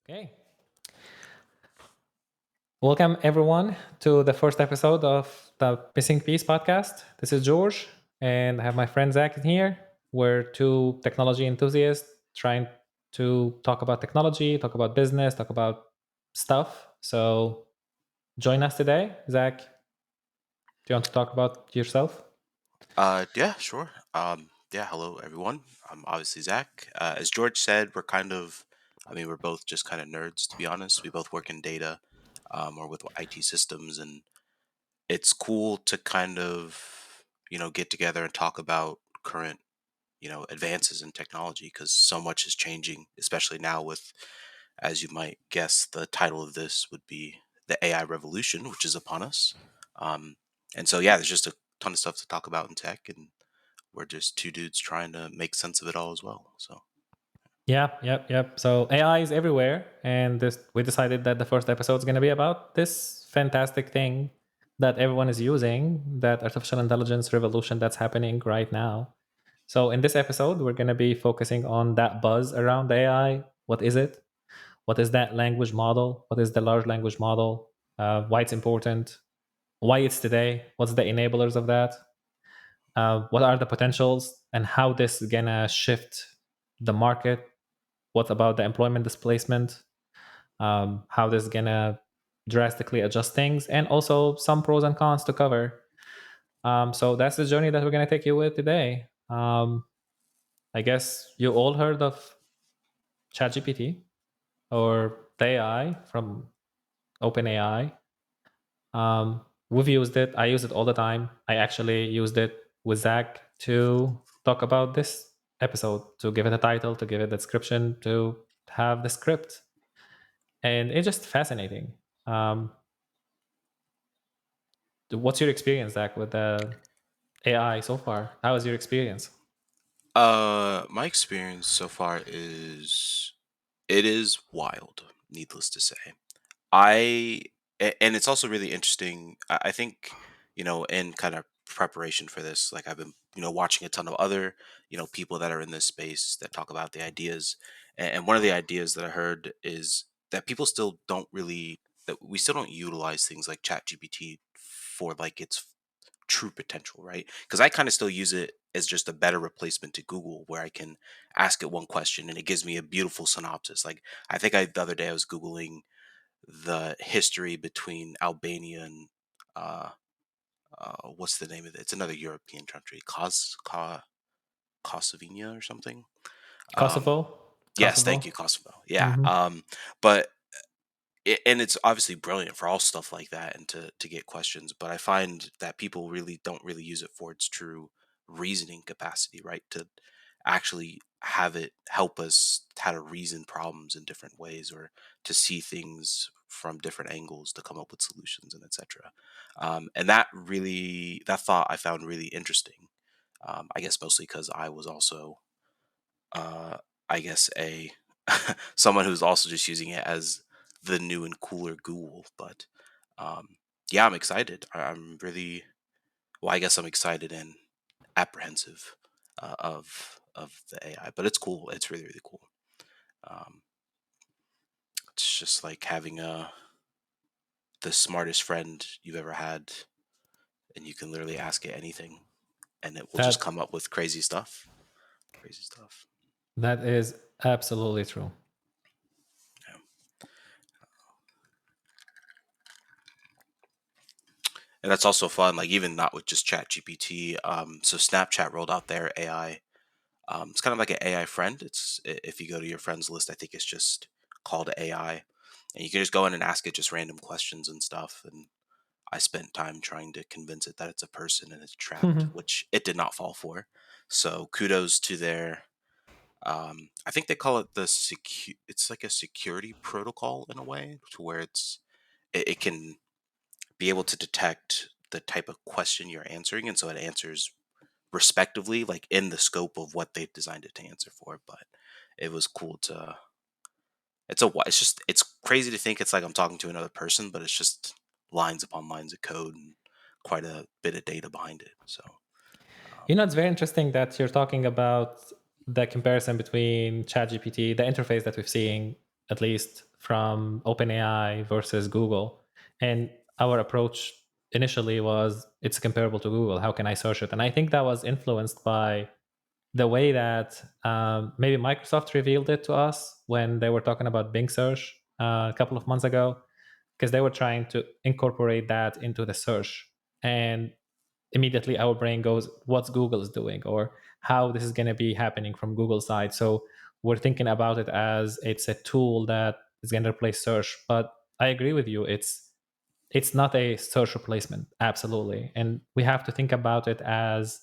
Okay. Welcome, everyone, to the first episode of the Missing Piece podcast. This is George, and I have my friend Zach in here. We're two technology enthusiasts trying to talk about technology, talk about business, talk about stuff. So join us today. Zach, do you want to talk about yourself? Yeah, sure. Yeah, hello everyone. I'm obviously Zach. As George said, we're both just kind of nerds, to be honest. We both work in data, or with IT systems, and it's cool to kind of, get together and talk about current, advances in technology because so much is changing, especially now with, as you might guess, the title of this would be the AI revolution, which is upon us. Um, and so, yeah, there's just a ton of stuff to talk about in tech, and we're just two dudes trying to make sense of it all as well. So Yep. So AI is everywhere, and we decided that the first episode is going to be about this fantastic thing that everyone is using, that artificial intelligence revolution that's happening right now. So in this episode, we're going to be focusing on that buzz around AI. What is it? What is that language model? What is the large language model? Why it's important? Why it's today? What's the enablers of that? What are the potentials? And how this is going to shift the market? What about the employment displacement? How this is gonna drastically adjust things, and also some pros and cons to cover. So that's the journey that we're gonna take you with today. I guess you all heard of ChatGPT or the AI from OpenAI. We've used it. I use it all the time. I actually used it with Zach to talk about this episode, to give it a title, to give it a description, to have the script, and it's just fascinating. Um, what's your experience, Zach, with the AI so far? How is your experience? my experience so far is it is wild, needless to say. And it's also really interesting. I think, in kind of preparation for this, like I've been, watching a ton of other, people that are in this space that talk about the ideas. And one of the ideas that I heard is that people still don't really, that we still don't utilize things like ChatGPT for like its true potential, right? Because I kind of still use it as just a better replacement to Google, where I can ask it one question and it gives me a beautiful synopsis. Like I think the other day I was Googling the history between Albania and uh, what's the name of it? It's another European country, Kosovo or something. Um, Kosovo? yes, thank you, Kosovo? Kosovo. Yeah, Hmm. but and it's obviously brilliant for all stuff like that and to get questions. But I find that people really don't really use it for its true reasoning capacity, right? To actually have it help us how to reason problems in different ways or to see things from different angles to come up with solutions and etc. And that thought I found really interesting. I guess mostly because I was also uh, I guess a someone who's also just using it as the new and cooler Google. But um, yeah, I'm excited. I'm really well. I guess I'm excited and apprehensive of the AI, but it's cool. It's really really cool. Um, it's just like having the smartest friend you've ever had, and you can literally ask it anything, and it will just That come up with crazy stuff. Crazy stuff. that is absolutely true. Yeah. And that's also fun, like even not with just Chat GPT. So Snapchat rolled out their AI. It's kind of like an AI friend. If you go to your friends list, I think it's just called AI, and you can just go in and ask it just random questions and stuff. And I spent time trying to convince it that it's a person and it's trapped, which it did not fall for. So kudos to their. I think they call it It's like a security protocol in a way, to where it can be able to detect the type of question you're answering, and so it answers respectively, like in the scope of what they've designed it to answer for. But it was cool to. It's crazy to think it's like I'm talking to another person, but it's just lines upon lines of code and quite a bit of data behind it. So It's very interesting that you're talking about the comparison between ChatGPT, the interface that we're seeing, at least from OpenAI versus Google. And our approach initially was it's comparable to Google. How can I search it? And I think that was influenced by the way that maybe Microsoft revealed it to us when they were talking about Bing search a couple of months ago, because they were trying to incorporate that into the search. And immediately our brain goes, what's Google is doing, or how this is going to be happening from Google's side. So we're thinking about it as it's a tool that is going to replace search. But I agree with you. It's not a search replacement, absolutely. And we have to think about it as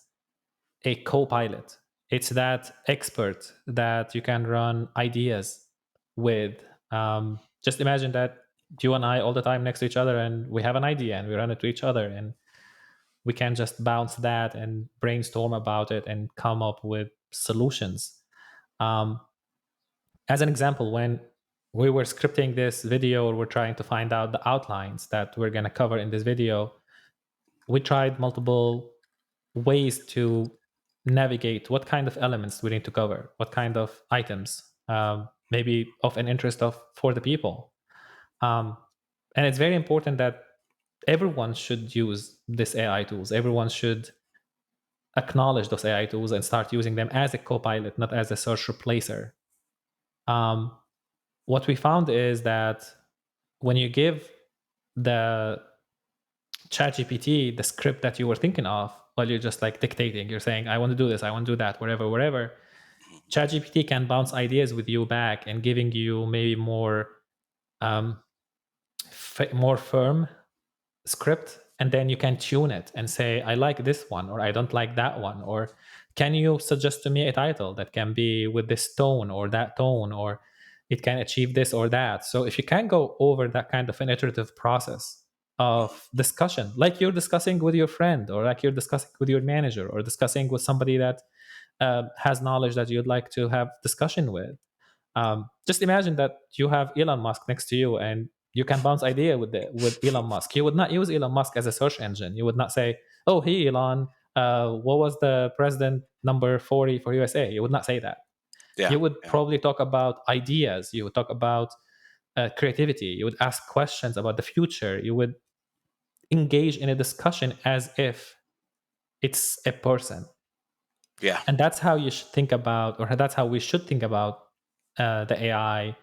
a co-pilot. It's that expert that you can run ideas with. Just imagine that you and I all the time next to each other, and we have an idea and we run it to each other, and we can just bounce that and brainstorm about it and come up with solutions. Um, as an example, when we were scripting this video, or we're trying to find out the outlines that we're going to cover in this video, we tried multiple ways to navigate what kind of elements we need to cover, what kind of items, maybe of an interest of for the people. Um, and it's very important that everyone should use this AI tools. Everyone should acknowledge those AI tools and start using them as a co-pilot, not as a search replacer. Um, what we found is that when you give the ChatGPT the script that you were thinking of, while you're just like dictating, you're saying, "I want to do this, I want to do that, wherever, wherever." Mhm. ChatGPT can bounce ideas with you back and giving you maybe um, more firm script, and then you can tune it and say, I like this one, or I don't like that one, or can you suggest to me a title that can be with this tone or that tone, or it can achieve this or that. So if you can go over that kind of an iterative process Mhm. of discussion, like you're discussing with your friend, or like you're discussing with your manager, or discussing with somebody that has knowledge that you'd like to have discussion with. Just imagine that you have Elon Musk next to you, and you can bounce idea with Elon Musk. You would not use Elon Musk as a search engine. You would not say, "Oh, hey Elon, what was the president number 40 for USA?" You would not say that. Yeah, You would yeah. probably talk about ideas. You would talk about creativity. You would ask questions about the future. You would engage in a discussion as if it's a person. Yeah. And that's how you should think about, or that's how we should think about the AI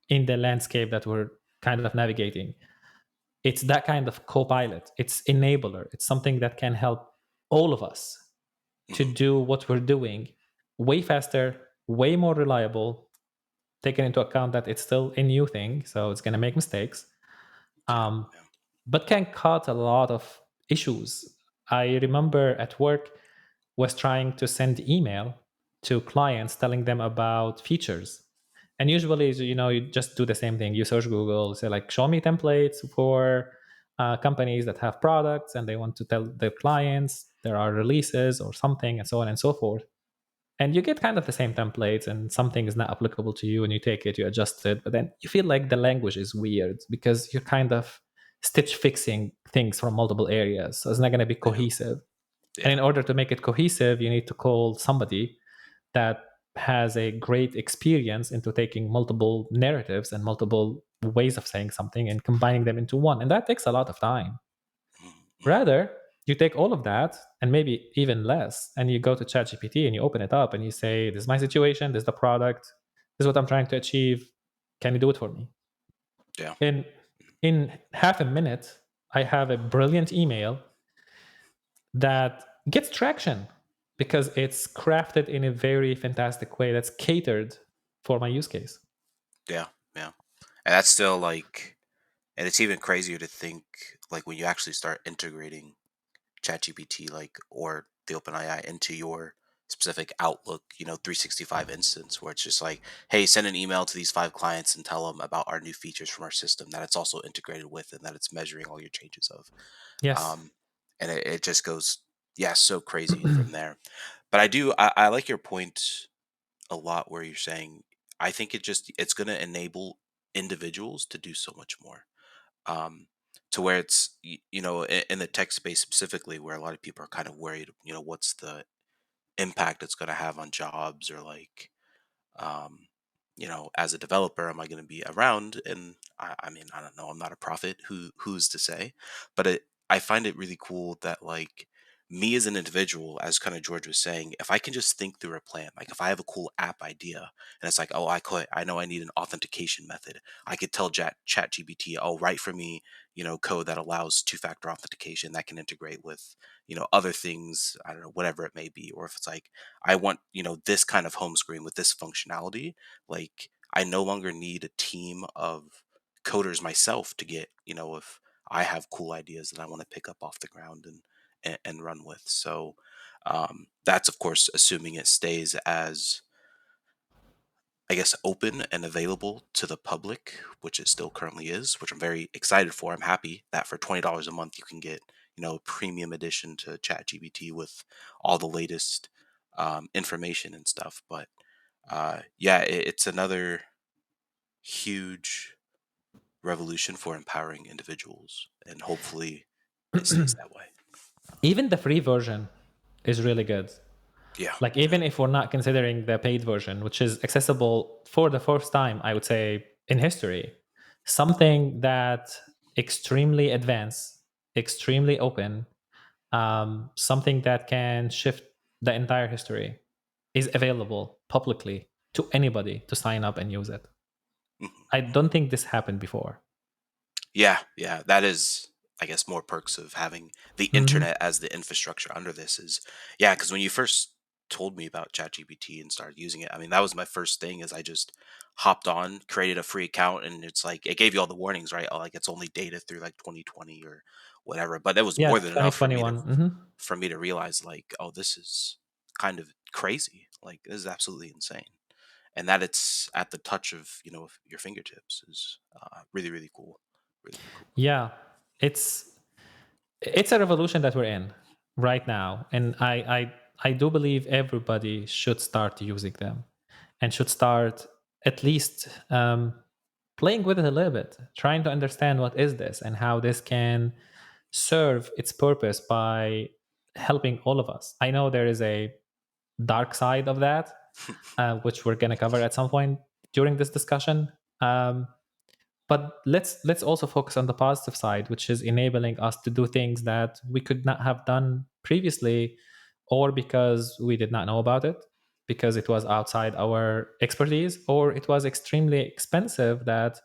in the landscape that we're kind of navigating. It's that kind of co-pilot. It's enabler. It's something that can help all of us to Mhm. do what we're doing way faster, way more reliable, taking into account that it's still a new thing, so it's going to make mistakes, Yeah, um, yeah. but can cut a lot of issues. I remember at work was trying to send email to clients telling them about features. And usually, you just do the same thing. You search Google, say like, show me templates for companies that have products and they want to tell their clients there are releases or something, and so on and so forth. And you get kind of the same templates, and something is not applicable to you, and you take it, you adjust it, but then you feel like the language is weird because you're kind of stitch fixing things from multiple areas. So it's not going to be Yeah, cohesive. And yeah. in order to make it cohesive, you need to call somebody that has a great experience into taking multiple narratives and multiple ways of saying something and combining them into one. And that takes a lot of time. Mhm, mhm. Rather, you take all of that and maybe even less, and you go to ChatGPT and you open it up and you say, "This is my situation, this is the product, this is what I'm trying to achieve. Can you do it for me?" Yeah. And in half a minute, I have a brilliant email that gets traction because it's crafted in a very fantastic way that's catered for my use case. Yeah, yeah. And that's still like, and it's even crazier to think like when you actually start integrating ChatGPT, like, or the OpenAI into your specific Outlook, 365 instance, where it's just like, hey, send an email to these 5 clients and tell them about our new features from our system that it's also integrated with and that it's measuring all your changes of. Yes. Um, and it just goes, yeah, so crazy from there. But I like your point a lot where you're saying, I think it's going to enable individuals to do so much more. Um, to where it's in the tech space specifically, where a lot of people are kind of worried, what's the impact it's going to have on jobs, or like, um, as a developer, am I going to be around? And I mean, I don't know. I'm not a prophet. Who's to say? But I find it really cool that, like, me as an individual, as kind of George was saying, if I can just think through a plan, like if I have a cool app idea and it's like, oh, I know I need an authentication method. I could tell Chat GPT, oh, write for me, code that allows two-factor authentication that can integrate with, other things. I don't know, whatever it may be. Or if it's like, I want, this kind of home screen with this functionality, like, I no longer need a team of coders myself to get, if I have cool ideas that I want to pick up off the ground and run with. So that's of course assuming it stays as, I guess, open and available to the public, which it still currently is, which I'm very excited for. I'm happy that for $20 a month you can get, a premium edition to ChatGPT with all the latest information and stuff. But yeah, it's another huge revolution for empowering individuals, and hopefully it stays that way. Even the free version is really good. Yeah, Like, even if we're not considering the paid version, which is accessible for the first time, I would say, in history, something that extremely advanced, extremely open, something that can shift the entire history is available publicly to anybody to sign up and use it. mhm. I don't think this happened before. Yeah. That is, I guess, more perks of having the Hmm. internet as the infrastructure under this is, yeah. Because when you first told me about ChatGPT and started using it, I mean, that was my first thing. Is I just hopped on, created a free account, and it's like it gave you all the warnings, right? Oh, like it's only data through like 2020 or whatever. But that was Yeah, more than enough for me to 2021. Hmm. realize, like, oh, this is kind of crazy. Like, this is absolutely insane. And that it's at the touch of, your fingertips is really, really cool. Really, really cool. Yeah, it's it's a revolution that we're in right now, and I do believe everybody should start using them, and should start at least playing with it a little bit, trying to understand what is this and how this can serve its purpose by helping all of us. I know there is a dark side of that, which we're going to cover at some point during this discussion. Um, but let's also focus on the positive side, which is enabling us to do things that we could not have done previously, or because we did not know about it, because it was outside our expertise, or it was extremely expensive that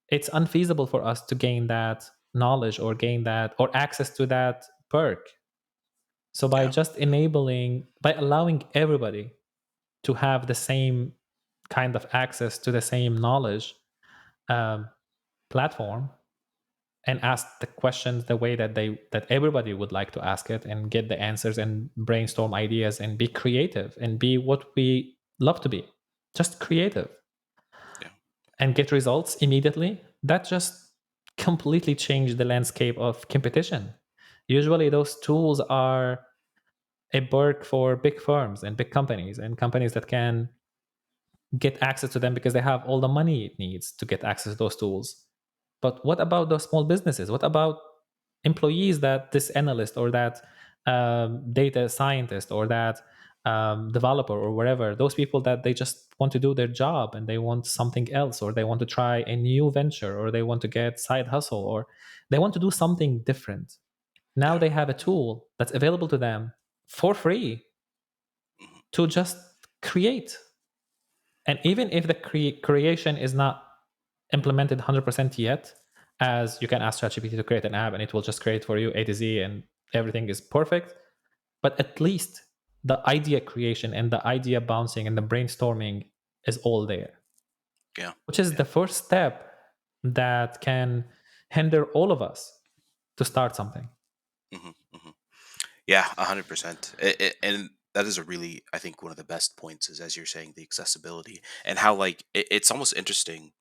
it's unfeasible for us to gain that knowledge or gain that or access to that perk. So by Yeah, just enabling, by allowing everybody to have the same kind of access to the same knowledge um, platform, and ask the questions the way that everybody would like to ask it, and get the answers and brainstorm ideas and be creative and be what we love to be, just creative, yeah, and get results immediately, that just completely changed the landscape of competition. Usually those tools are a perk for big firms and big companies, and companies that can get access to them because they have all the money it needs to get access to those tools. But what about those small businesses? What about employees that this analyst or that data scientist or that developer or wherever, those people that they just want to do their job and they want something else, or they want to try a new venture, or they want to get side hustle, or they want to do something different. Now yeah, they have a tool that's available to them for free mhm, to just create. And even if the creation is not implemented 100% yet, as you can ask ChatGPT to create an app and it will just create for you A to Z and everything is perfect, but at least the idea creation and the idea bouncing and the brainstorming is all there, yeah, which is yeah, the first step that can hinder all of us to start something. hmm yeah, 100%. And that is a really, I think, one of the best points is, as you're saying, the accessibility and how, like, it's almost interesting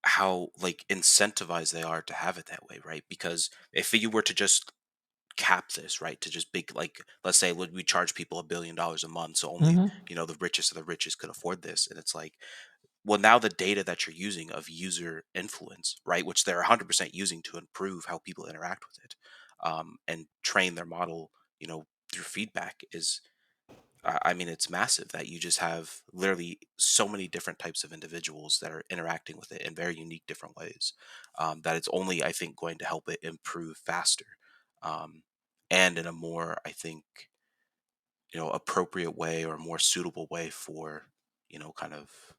how, like, incentivized they are to have it that way, right? Because if you were to just cap this, right, to just big, like, let's say we charge people $1 billion a month, so only, Hmm. the richest of the richest could afford this, and it's like, well, now the data that you're using of user influence, right, which they're 100% using to improve how people interact with it, and train their model, through feedback, is I mean, it's massive that you just have literally so many different types of individuals that are interacting with it in very unique different ways. That it's only, I think, going to help it improve faster, um, and in a more, I think, appropriate way or a more suitable way for, kind of,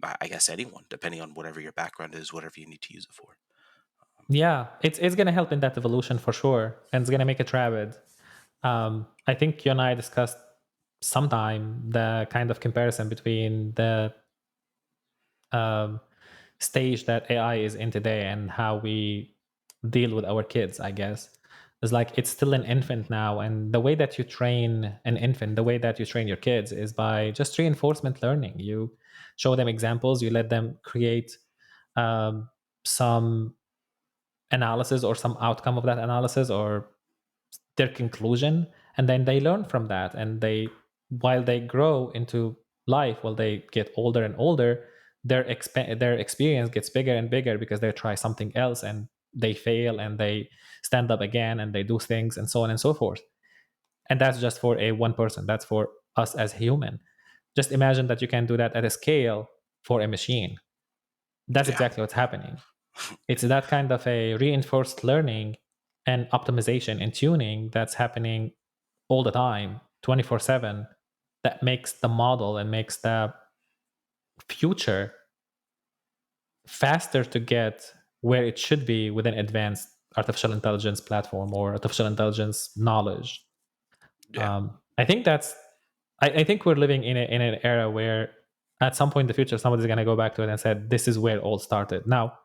I guess, anyone, depending on whatever your background is, whatever you need to use it for. Yeah, it's gonna help in that evolution for sure, and it's gonna make it rapid. I think you and I discussed sometime the kind of comparison between the um, stage that AI is in today and how we deal with our kids, I guess. It's like it's still an infant now. And the way that you train an infant, the way that you train your kids is by just reinforcement learning. You show them examples, you let them create um, some analysis or some outcome of that analysis or their conclusion, and then they learn from that, and they, while they grow into life, while they get older and older, their experience gets bigger and bigger because they try something else and they fail and they stand up again and they do things and so on and so forth. And that's just for a one person, that's for us as human. Just imagine that you can do that at a scale for a machine. That's Yeah, exactly what's happening. It's that kind of a reinforced learning and optimization and tuning that's happening all the time, 24/7, that makes the model and makes the future faster to get where it should be with an advanced artificial intelligence platform or artificial intelligence knowledge. yeah, I think I think we're living in an era where at some point in the future somebody's going to go back to it and said this is where it all started. Now,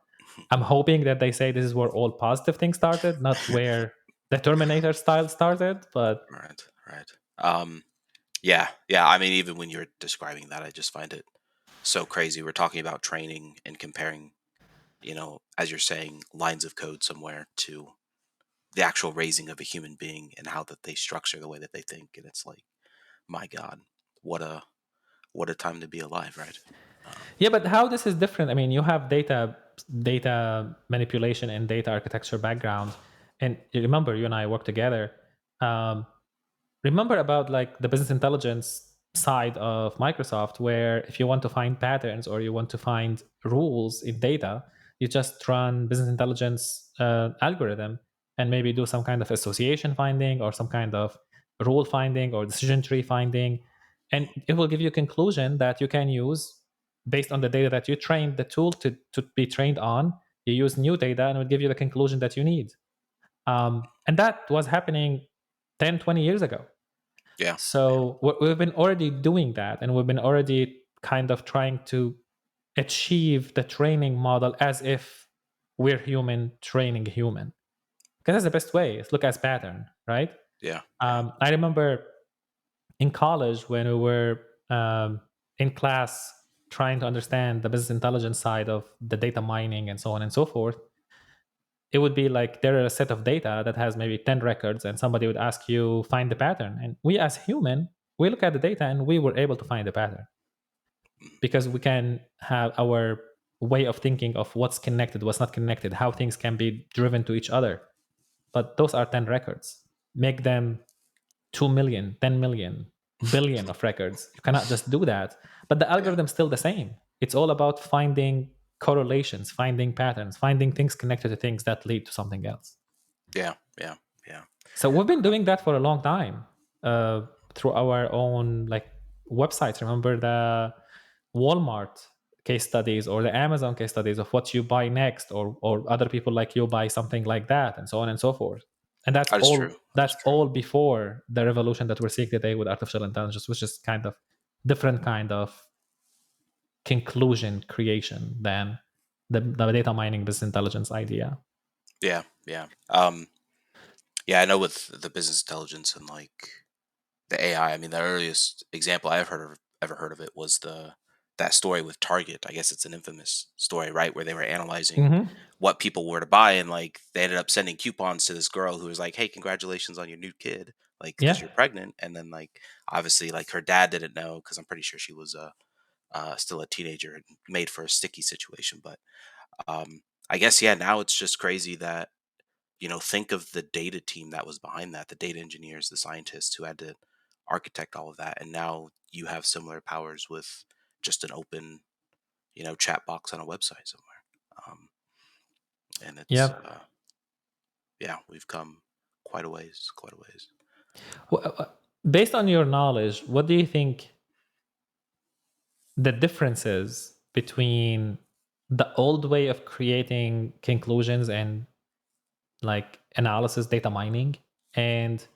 I'm hoping that they say this is where all positive things started, not where the Terminator style started. But right, right. Yeah, yeah. I mean, even when you're describing that, I just find it so crazy. We're talking about training and comparing, as you're saying, lines of code somewhere to the actual raising of a human being and how that they structure the way that they think. And it's like, my God, what a what a time to be alive, right? Um, yeah, but how this is different? I mean, you have data manipulation and data architecture background, and you remember you and I work together. Um, Remember about like the business intelligence side of Microsoft, where if you want to find patterns or you want to find rules in data, you just run business intelligence algorithm and maybe do some kind of association finding or some kind of rule finding or decision tree finding, and it will give you a conclusion that you can use based on the data that you trained the tool to be trained on. You use new data and it will give you the conclusion that you need. And that was happening 10, 20 years ago. yeah, yeah, So we've been already doing that, and we've been already kind of trying to achieve the training model as if we're human training human. Because that's the best way. It's look as pattern, right? yeah, yeah. I remember in college when we were in class trying to understand the business intelligence side of the data mining and so on and so forth. It would be like there are a set of data that has maybe 10 records, and somebody would ask you find the pattern, and we as human, we look at the data and we were able to find the pattern Mm, because we can have our way of thinking of what's connected, what's not connected, how things can be driven to each other. But those are 10 records. Make them 2 million, 10 million, billion of records. You cannot just do that. But the yeah, algorithm's still the same. It's all about finding correlations, finding patterns, finding things connected to things that lead to something else. yeah, yeah, yeah. So we've been doing that for a long time through our own like websites. Remember the Walmart case studies or the Amazon case studies of what you buy next, or other people like you buy something like that, and so on and so forth. And that's That is true. all. That is That's true. all before the revolution that we're seeing today with artificial intelligence, which is kind of different kind of conclusion creation than the data mining business intelligence idea. Yeah, yeah. Yeah, I know with the business intelligence and like the AI. I mean, the earliest example I've ever heard of it was the that story with Target. I guess it's an infamous story, right? Where they were analyzing Hmm. what people were to buy, and like they ended up sending coupons to this girl who was like, "Hey, congratulations on your new kid, like because Yeah. you're pregnant." And then like obviously like her dad didn't know because I'm pretty sure she was still a teenager and made for a sticky situation. But I guess yeah, now it's just crazy that think of the data team that was behind that, the data engineers, the scientists who had to architect all of that, and now you have similar powers with just an open, chat box on a website somewhere. Um, and it's Yep. yeah, we've come quite a ways, quite a ways. Based on your knowledge, what do you think the differences between the old way of creating conclusions and like analysis data mining and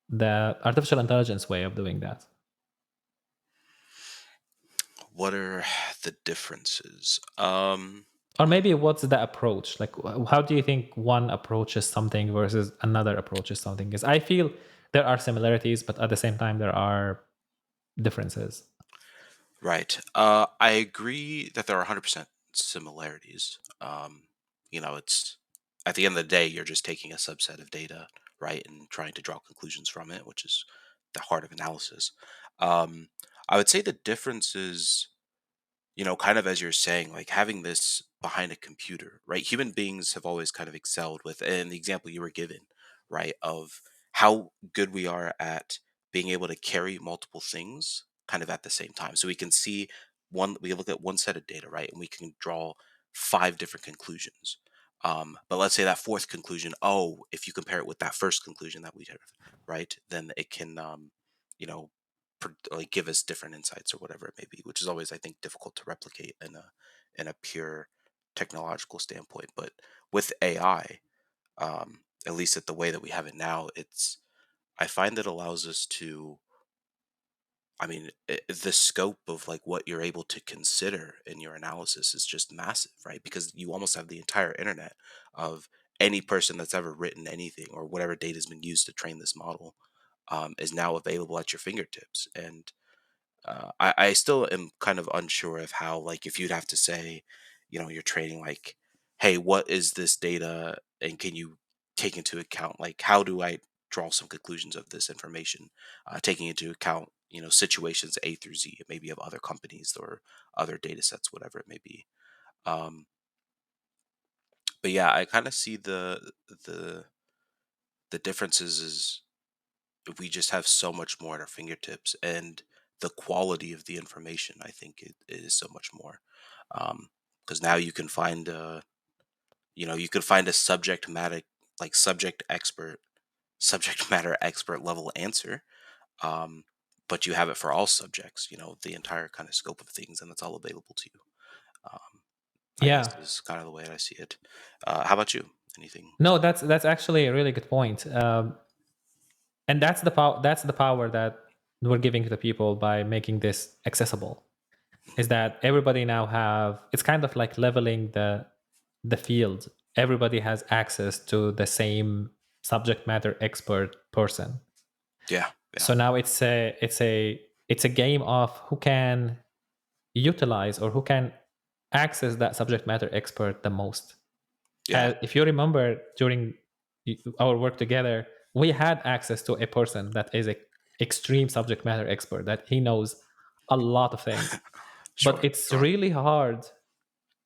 the artificial intelligence way of doing that? What are the differences? Or maybe what's the approach? Like, how do you think one approaches something versus another approaches something? Because I feel there are similarities, but at the same time, there are differences. Right. I agree that there are 100% similarities. It's at the end of the day, you're just taking a subset of data, right, and trying to draw conclusions from it, which is the heart of analysis. Um, I would say the difference is, kind of as you're saying, like having this behind a computer, right? Human beings have always kind of excelled with, and the example you were given, right, of how good we are at being able to carry multiple things kind of at the same time. So we can see we look at one set of data, right, and we can draw five different conclusions. But let's say that fourth conclusion, oh, if you compare it with that first conclusion that we had, right, then it can, you know, like give us different insights or whatever it may be, which is always, I think, difficult to replicate in a pure technological standpoint. But with AI, at least at the way that we have it now, I find it allows us to, I mean, the scope of like what you're able to consider in your analysis is just massive, right? Because you almost have the entire internet of any person that's ever written anything or whatever data has been used to train this model, is now available at your fingertips. And I still am kind of unsure of how, like, if you'd have to say, you're trading, like, hey, what is this data? And can you take into account, like, how do I draw some conclusions of this information? Taking into account, situations A through Z, maybe of other companies or other data sets, whatever it may be. Um, but yeah, I kind of see the, the differences is we just have so much more at our fingertips, and the quality of the information, I think, it is so much more, because now you can find you could find a subject matter expert level answer, um, but you have it for all subjects, the entire kind of scope of things, and it's all available to you. um, I guess Yeah. is kind of the way I see it. How about you? Anything No, similar? that's actually a really good point. And that's the power. That's the power that we're giving to the people by making this accessible. Is that everybody now have? It's kind of like leveling the field. Everybody has access to the same subject matter expert person. Yeah, yeah, So now it's a game of who can utilize or who can access that subject matter expert the most. yeah. If you remember during our work together, we had access to a person that is a extreme subject matter expert that he knows a lot of things. But Sure, it's sure. really hard,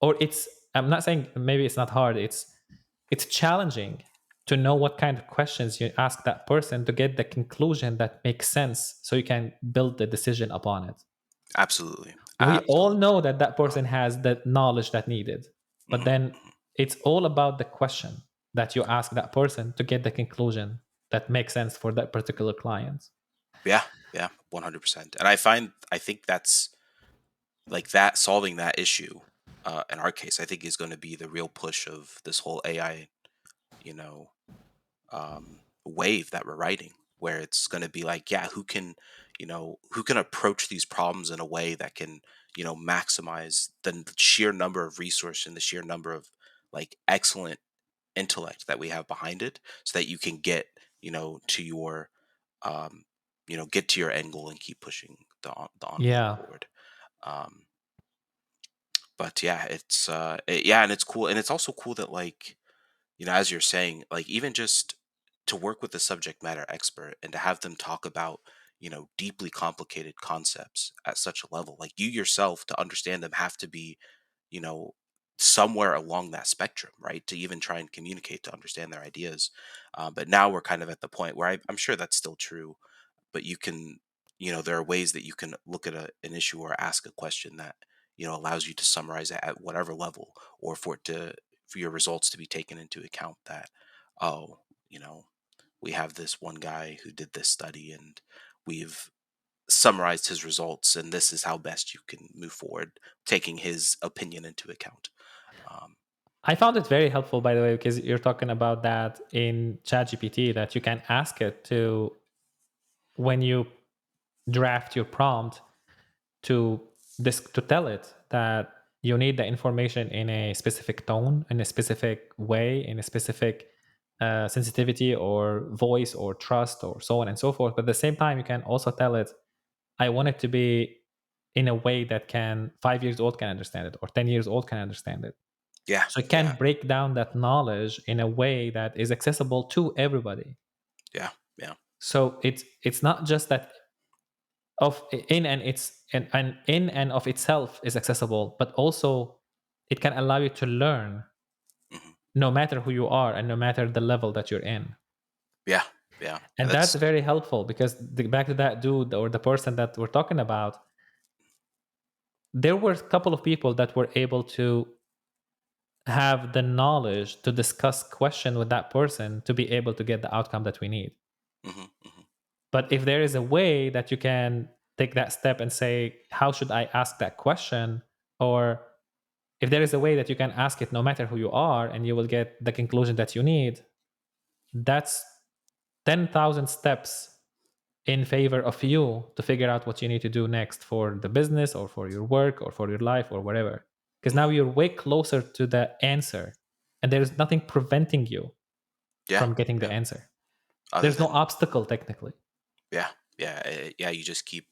or it's I'm not saying maybe it's not hard, it's challenging to know what kind of questions you ask that person to get the conclusion that makes sense so you can build the decision upon it. Absolutely, We all absolutely. know that that person has the knowledge that needed, but Mhm, then mhm. it's all about the question that you ask that person to get the conclusion that makes sense for that particular client. Yeah, yeah, 100%. And I think that's like that solving that issue, in our case, I think is going to be the real push of this whole AI, you know, wave that we're riding, where it's going to be like, yeah, who can approach these problems in a way that can, maximize the sheer number of resource and the sheer number of like excellent intellect that we have behind it, so that you can get, to your um, get to your end goal and keep pushing the envelope Yeah. forward. Um, but yeah, yeah, and it's cool, and it's also cool that, like, as you're saying, like, even just to work with the subject matter expert and to have them talk about, deeply complicated concepts at such a level, like you yourself to understand them have to be, you know somewhere along that spectrum, right, to even try and communicate to understand their ideas. But now we're kind of at the point where I'm sure that's still true, but you can, there are ways that you can look at an issue or ask a question that, allows you to summarize it at whatever level, or for your results to be taken into account that, oh, you know, we have this one guy who did this study and we've summarized his results, and this is how best you can move forward, taking his opinion into account. Um, I found it very helpful, by the way, because you're talking about that in ChatGPT, that you can ask it to, when you draft your prompt, to this, to tell it that you need the information in a specific tone, in a specific way, in a specific sensitivity or voice or trust or so on and so forth. But at the same time, you can also tell it, I want it to be in a way that can 5 years old can understand it or 10 years old can understand it. yeah, So it yeah, can break down that knowledge in a way that is accessible to everybody. yeah, yeah. So it's not just that of in and it's and in and of itself is accessible, but also it can allow you to learn Hmm. no matter who you are and no matter the level that you're in. Yeah, yeah. And And that's that's very helpful because back to that dude or the person that we're talking about, there were a couple of people that were able to have the knowledge to discuss question with that person to be able to get the outcome that we need. hmm, hmm, But if there is a way that you can take that step and say, how should I ask that question? Or if there is a way that you can ask it no matter who you are and you will get the conclusion that you need, that's 10,000 steps in favor of you to figure out what you need to do next for the business or for your work or for your life or whatever. Because now hmm. you're way closer to the answer and there's nothing preventing you Yeah, from getting the yeah. answer. Other There's no than, obstacle technically. yeah, yeah, yeah. You just keep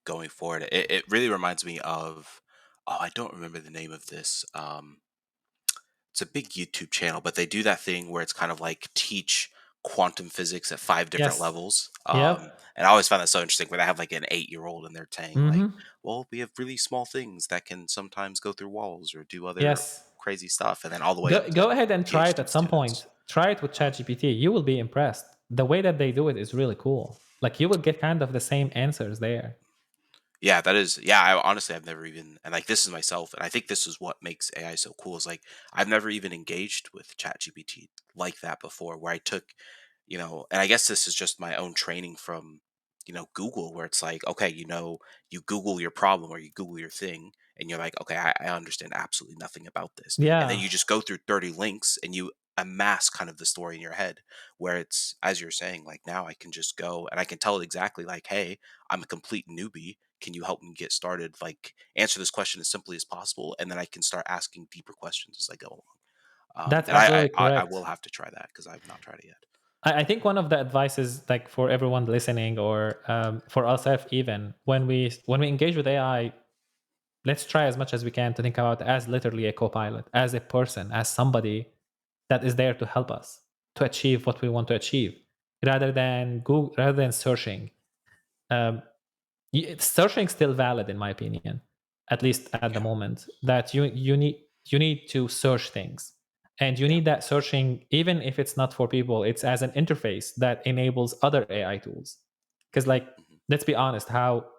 going forward. It really reminds me of, oh, I don't remember the name of this. It's a big YouTube channel, but they do that thing where it's kind of like teach quantum physics at five different Yes. levels. Yep. And I always find that so interesting when I have like an 8-year-old and they're saying like, Hmm. well, we have really small things that can sometimes go through walls or do other Yes. crazy stuff, and then all the way up Go to ahead and try it PhD at some students. point. Try it with Um, ChatGPT. You will be impressed. The way that they do it is really cool. Like you will get kind of the same answers there. Yeah, that is. Yeah, I honestly, I've never even, and like this is myself, and I think this is what makes AI so cool. Is like I've never even engaged with ChatGPT like that before, where I took, and I guess this is just my own training from, Google, where it's like, okay, you Google your problem or you Google your thing, and you're like, okay, I understand absolutely nothing about this, and then Yeah, you just go through 30 links and you amass kind of the story in your head, where it's, as you're saying, like now I can just go and I can tell it exactly like, hey, I'm a complete newbie, can you help me get started, like answer this question as simply as possible, and then I can start asking deeper questions as I go along. that's And absolutely I will correct. have to try that because I've not tried it yet. I think one of the advices, like for everyone listening, or for ourselves, even when we engage with AI, let's try as much as we can to think about as literally a co-pilot, as a person, as somebody that is there to help us to achieve what we want to achieve, rather than Google, rather than searching. Um, Searching still valid in my opinion, at least at the Yeah, moment. That you need to search things, and you yeah, need that searching even if it's not for people. It's as an interface that enables other AI tools. Because like, hmm, let's be honest, how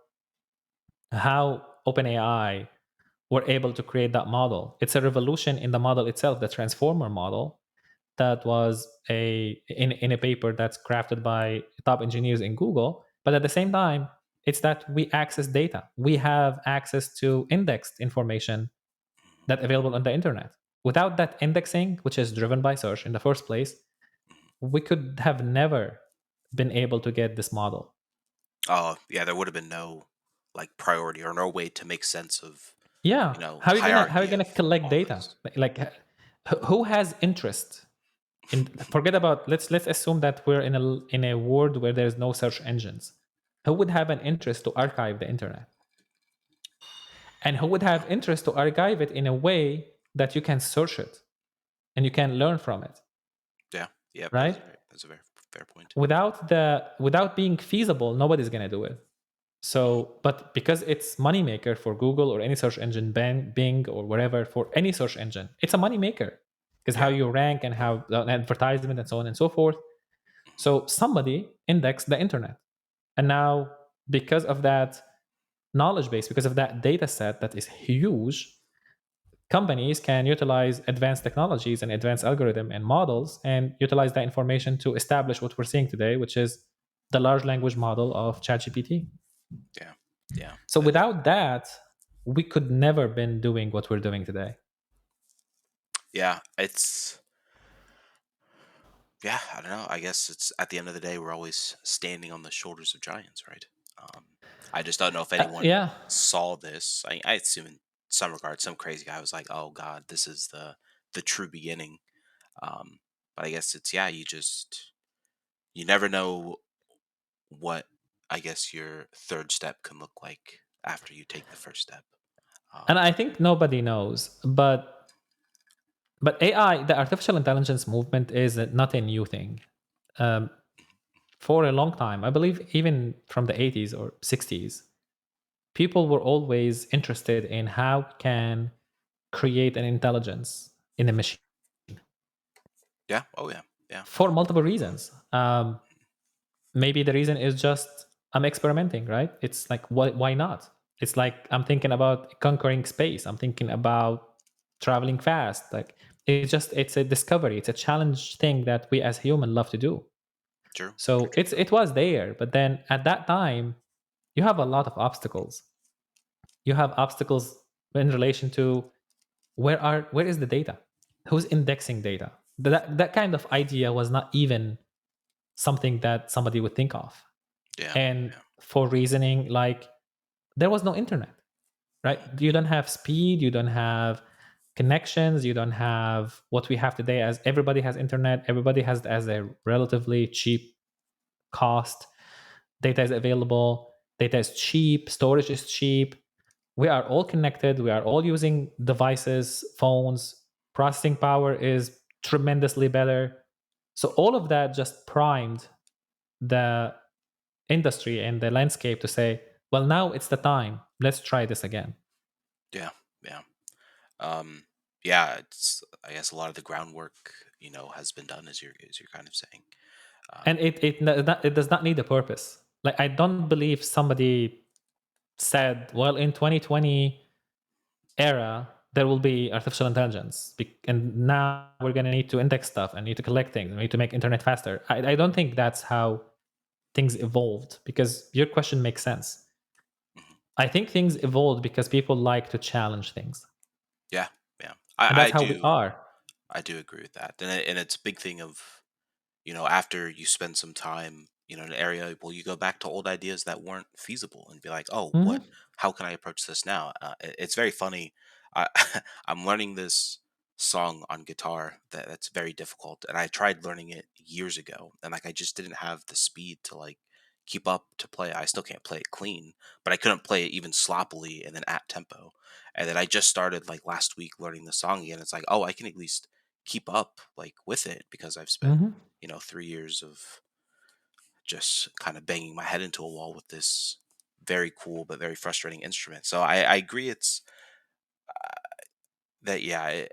OpenAI were able to create that model. It's a revolution in the model itself, the transformer model that was in a paper that's crafted by top engineers in Google. But at the same time, it's that we access data. We have access to indexed information hmm, that available on the internet. Without that indexing, which is driven by search in the first place, hmm. we could have never been able to get this model. Oh, yeah, there would have been no like priority or no way to make sense of, Yeah, the how are you hierarchy gonna of collect all data? this. Who has interest in, forget about, let's assume that we're in a world where there's no search engines. Who would have an interest to archive the internet, and who would have interest to archive it in a way that you can search it and you can learn from it, Yeah, yep, right? that's a very fair point. Without being feasible, nobody's going to do it. Hmm. So but because it's moneymaker for Google or any search engine, Bing or wherever, for any search engine, it's a moneymaker because how Yeah. you rank and how advertisement and so on and so forth. Hmm. So somebody indexed the internet. And now, because of that knowledge base, because of that data set that is huge, companies can utilize advanced technologies and advanced algorithm and models and utilize that information to establish what we're seeing today, which is the large language model of ChatGPT. Yeah. Yeah. So without that, we could never been doing what we're doing today. Yeah. It's yeah. I don't know. I guess it's at the end of the day, we're always standing on the shoulders of giants, right? Um, I just don't know if anyone Yeah. saw this. I assume in some regard, some crazy guy was like, "Oh God, this is the true beginning." Um, but I guess it's yeah. You never know what I guess your third step can look like after you take the first step. And Um, I think nobody knows, but AI, the artificial intelligence movement, is not a new thing. Um, for a long time, I believe, even from the 80s or 60s, people were always interested in how can create an intelligence in a machine yeah. Oh yeah. Yeah. for multiple reasons. Maybe the reason is just I'm experimenting, right? It's like why not? It's like I'm thinking about conquering space. I'm thinking about traveling fast. Like it's a discovery. It's a challenge thing that we as human love to do. True. True. So True. True. it was there, but then at that time, you have a lot of obstacles. You have obstacles in relation to where is the data? Who's indexing data? That kind of idea was not even something that somebody would think of. Yeah. And Yeah. for reasoning, like there was no internet, right? Mhm. You don't have speed, you don't have connections, you don't have what we have today as everybody has internet, everybody has it as a relatively cheap cost. Data is available, data is cheap, storage is cheap. We are all connected, we are all using devices, phones, processing power is tremendously better. So all of that just primed the industry and the landscape to say, well, now it's the time. Let's try this again. Yeah. Yeah. Um, yeah. It's I guess a lot of the groundwork has been done as you're kind of saying. And Um, it does not need a purpose. Like I don't believe somebody said, well, in 2020 era there will be artificial intelligence, and now we're going to need to index stuff and need to collect things and need to make internet faster. I don't think that's how things evolved, because your question makes sense. mhm. I think things evolved because people like to challenge things, Yeah. Yeah. and I that's how we do. are. I do agree with that, and it's a big thing of after you spend some time in an area, well, you go back to old ideas that weren't feasible and be like, oh, Mhm. what? How can I approach this now? It's very funny. I, I'm learning this song on guitar that's very difficult, and I tried learning it years ago, and like I just didn't have the speed to like keep up to play. I still can't play it clean, but I couldn't play it even sloppily and then at tempo. And then I just started like last week learning the song again. It's like, oh, I can at least keep up like with it because I've spent Mhm. 3 years of just kind of banging my head into a wall with this very cool but very frustrating instrument. So I agree. It's that yeah.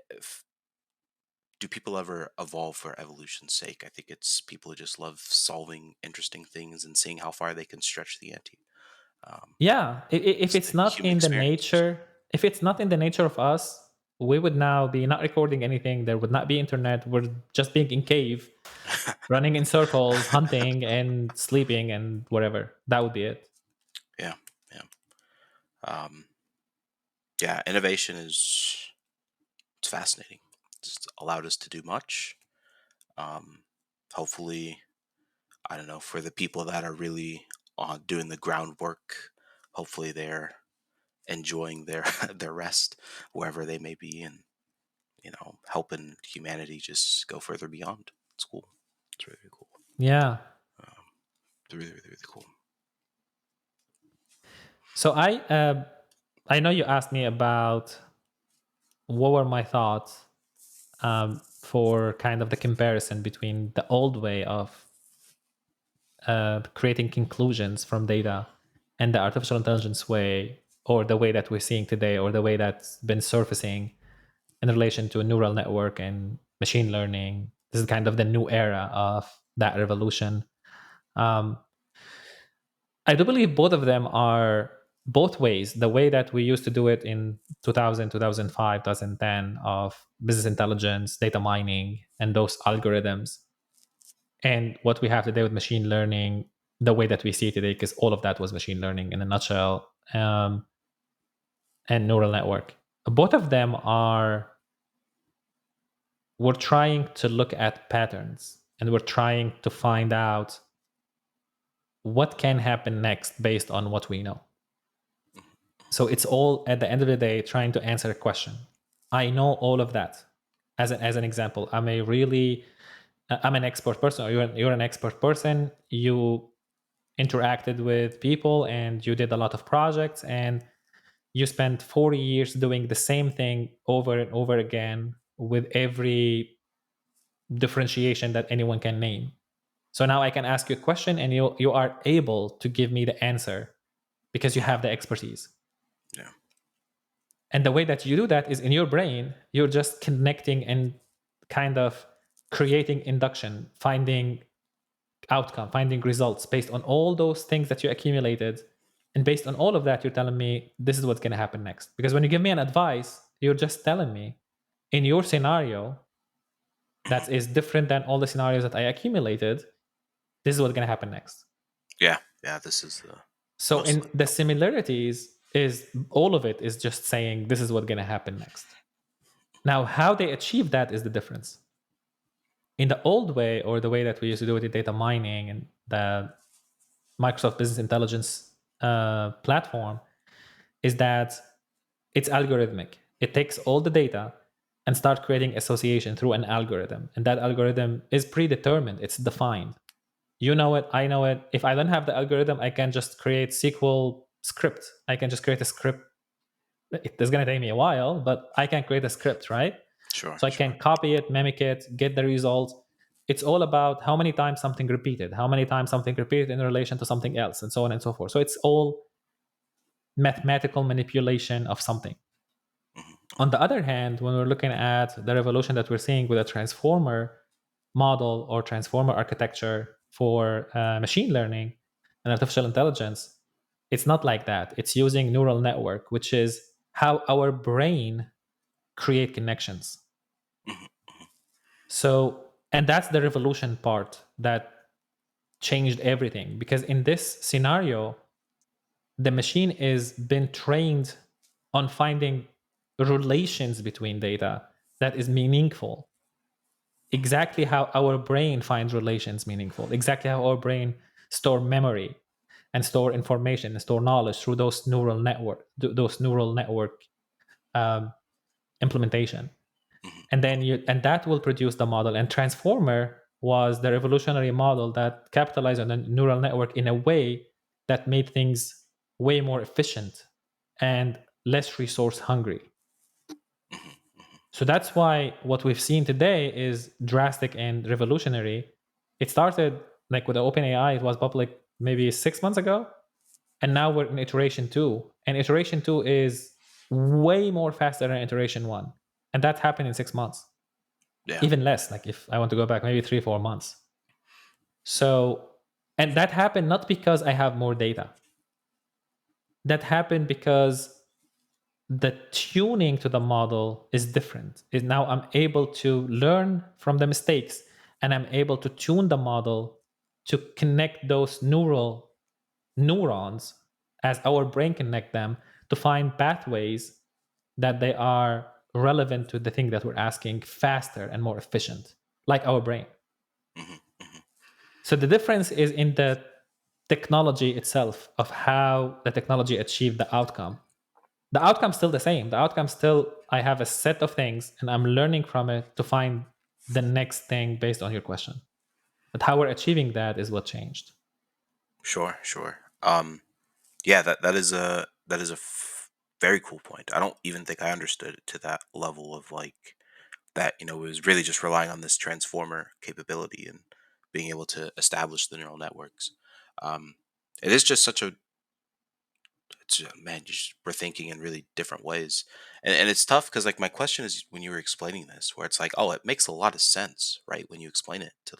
Do people ever evolve for evolution's sake? I think it's people who just love solving interesting things and seeing how far they can stretch the ante. Um, Yeah, if it's it's the not human in the experience. nature, if it's not in the nature of us, we would now be not recording anything. There would not be internet. We're just being in cave, running in circles, hunting and sleeping and whatever. That would be it. Yeah, yeah, um, yeah. Innovation is it's fascinating. It's allowed us to do much. Um, hopefully, I don't know, for the people that are really doing the groundwork, hopefully they're enjoying their their rest wherever they may be, and helping humanity just go further beyond. It's cool. It's really, really cool. Yeah. Um, it's really, really, really cool. So I know you asked me about what were my thoughts for kind of the comparison between the old way of creating conclusions from data and the artificial intelligence way, or the way that we're seeing today, or the way that's been surfacing in relation to a neural network and machine learning. This is kind of the new era of that revolution. um, I do believe both of them are both ways. The way that we used to do it in 2000, 2005, 2010 of business intelligence, data mining, and those algorithms, and what we have today with machine learning, the way that we see it today, because all of that was machine learning in a nutshell, and neural network. Both of them are, we're trying to look at patterns and we're trying to find out what can happen next based on what we know. So it's all at the end of the day trying to answer a question. I know all of that. As an example, I'm an expert person. Or you're an expert person. You interacted with people and you did a lot of projects and you spent 40 years doing the same thing over and over again with every differentiation that anyone can name. So now I can ask you a question and you are able to give me the answer because you have the expertise. Yeah. And the way that you do that is in your brain, you're just connecting and kind of creating induction, finding outcome, finding results based on all those things that you accumulated. And based on all of that, you're telling me this is what's going to happen next. Because when you give me an advice, you're just telling me in your scenario Mhm. that is different than all the scenarios that I accumulated, this is what's going to happen next. Yeah. Yeah. This is the So most in the similarities is all of it is just saying this is what's going to happen next. Now, how they achieve that is the difference. In the old way, or the way that we used to do it in data mining and the Microsoft Business Intelligence platform, is that it's algorithmic. It takes all the data and start creating association through an algorithm, and that algorithm is predetermined. It's defined. You know it. I know it. If I don't have the algorithm, I can just create SQL script. I can just create a script. It's going to take me a while, but I can create a script, right? sure. So I Sure. can copy it, mimic it, get the result. It's all about how many times something repeated, how many times something repeated in relation to something else, and so on and so forth. So it's all mathematical manipulation of something. Mhm. On the other hand, when we're looking at the revolution that we're seeing with a transformer model or transformer architecture for machine learning and artificial intelligence, it's not like that. It's using neural network, which is how our brain create connections. Mhm. So, and that's the revolution part that changed everything, because in this scenario, the machine is been trained on finding relations between data that is meaningful, exactly how our brain finds relations meaningful, exactly how our brain store memory and store information and store knowledge through those neural network um, implementation. Mhm. And that will produce the model. And transformer was the revolutionary model that capitalized on the neural network in a way that made things way more efficient and less resource hungry. Mhm. Mhm. So that's why what we've seen today is drastic and revolutionary. It started like with the OpenAI, it was public maybe 6 months ago. And now we're in iteration two. And iteration two is way more faster than iteration one. And that happened in 6 months, Yeah. even less. Like if I want to go back, maybe 3, 4 months. So, and that happened not because I have more data. That happened because the tuning to the model is different. Is now I'm able to learn from the mistakes and I'm able to tune the model to connect those neurons as our brain connect them to find pathways that they are relevant to the thing that we're asking faster and more efficient, like our brain. Mhm. Mhm. So the difference is in the technology itself of how the technology achieved the outcome. The outcome's still the same. The outcome still, I have a set of things and I'm learning from it to find the next thing based on your question. But how we're achieving that is what changed. Sure. Sure. Yeah. That is a very cool point. I don't even think I understood it to that level of like that. It was really just relying on this transformer capability and being able to establish the neural networks. Um, it is just such a man, we're thinking in really different ways, and it's tough because like my question is when you were explaining this, where it's like, oh, it makes a lot of sense, right? When you explain it to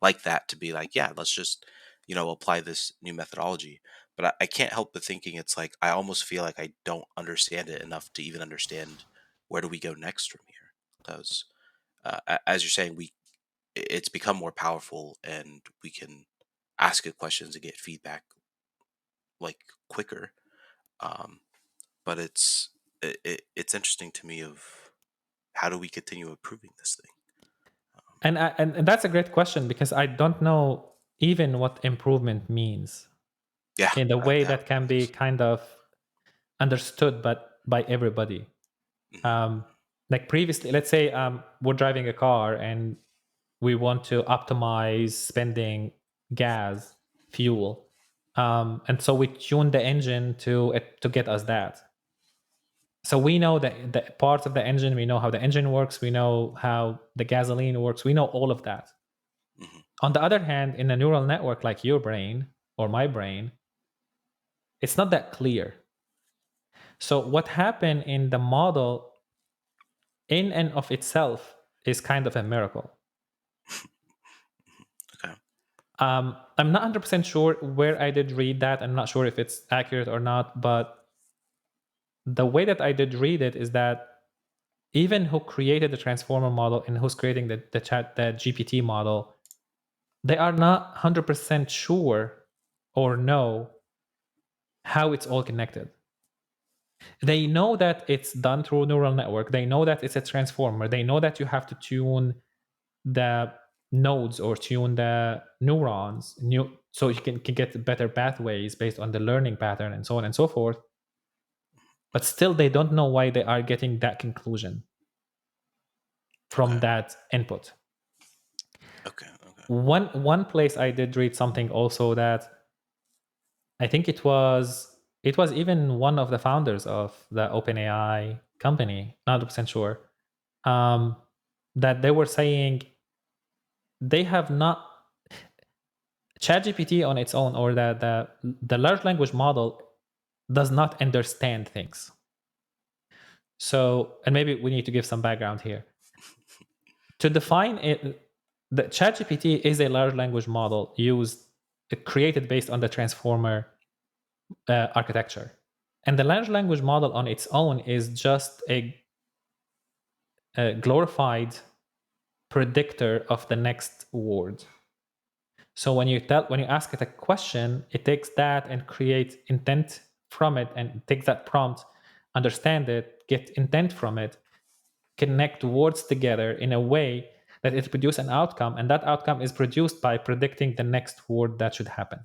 like that to be like, yeah, let's just apply this new methodology. But I can't help but thinking it's like I almost feel like I don't understand it enough to even understand where do we go next from here. Because as you're saying, it's become more powerful and we can ask it questions and get feedback like quicker. Um, but it's interesting to me of how do we continue improving this thing. Um, And that's a great question, because I don't know even what improvement means yeah, in the way yeah. that can be kind of understood but by everybody. Mhm, um, like previously, let's say we're driving a car and we want to optimize spending gas, fuel, and so we tune the engine to get us that. So we know that the parts of the engine, we know how the engine works, we know how the gasoline works, we know all of that. mhm, On the other hand, in a neural network like your brain or my brain, it's not that clear. So what happened in the model in and of itself is kind of a miracle. okay. I'm not 100% sure where I did read that. I'm not sure if it's accurate or not, but the way that I did read it is that even who created the transformer model and who's creating the GPT model, they are not 100% sure or know how it's all connected. They know that it's done through neural network. They know that it's a transformer. They know that you have to tune the nodes or tune the neurons so you can get better pathways based on the learning pattern and so on and so forth. But still, they don't know why they are getting that conclusion from Okay. that input. Okay. Okay. One place I did read something also that I think it was even one of the founders of the OpenAI company, not 100% sure, um, that they were saying they have not ChatGPT on its own, or the large language model, does not understand things. So, and maybe we need to give some background here. To define it, the ChatGPT is a large language model created based on the transformer architecture. And the large language model on its own is just a glorified predictor of the next word. So when you ask it a question, it takes that and creates intent from it, and takes that prompt, understand it, get intent from it, connect words together in a way that it produce an outcome, and that outcome is produced by predicting the next word that should happen.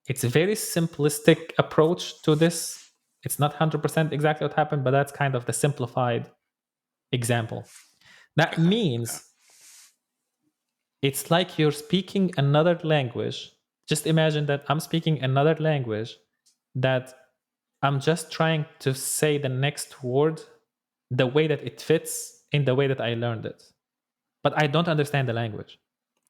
It's a very simplistic approach to this. It's not 100% exactly what happened, but that's kind of the simplified example. That Okay. Okay. means it's like you're speaking another language. Just imagine that I'm speaking another language, that I'm just trying to say the next word the way that it fits in the way that I learned it. But I don't understand the language.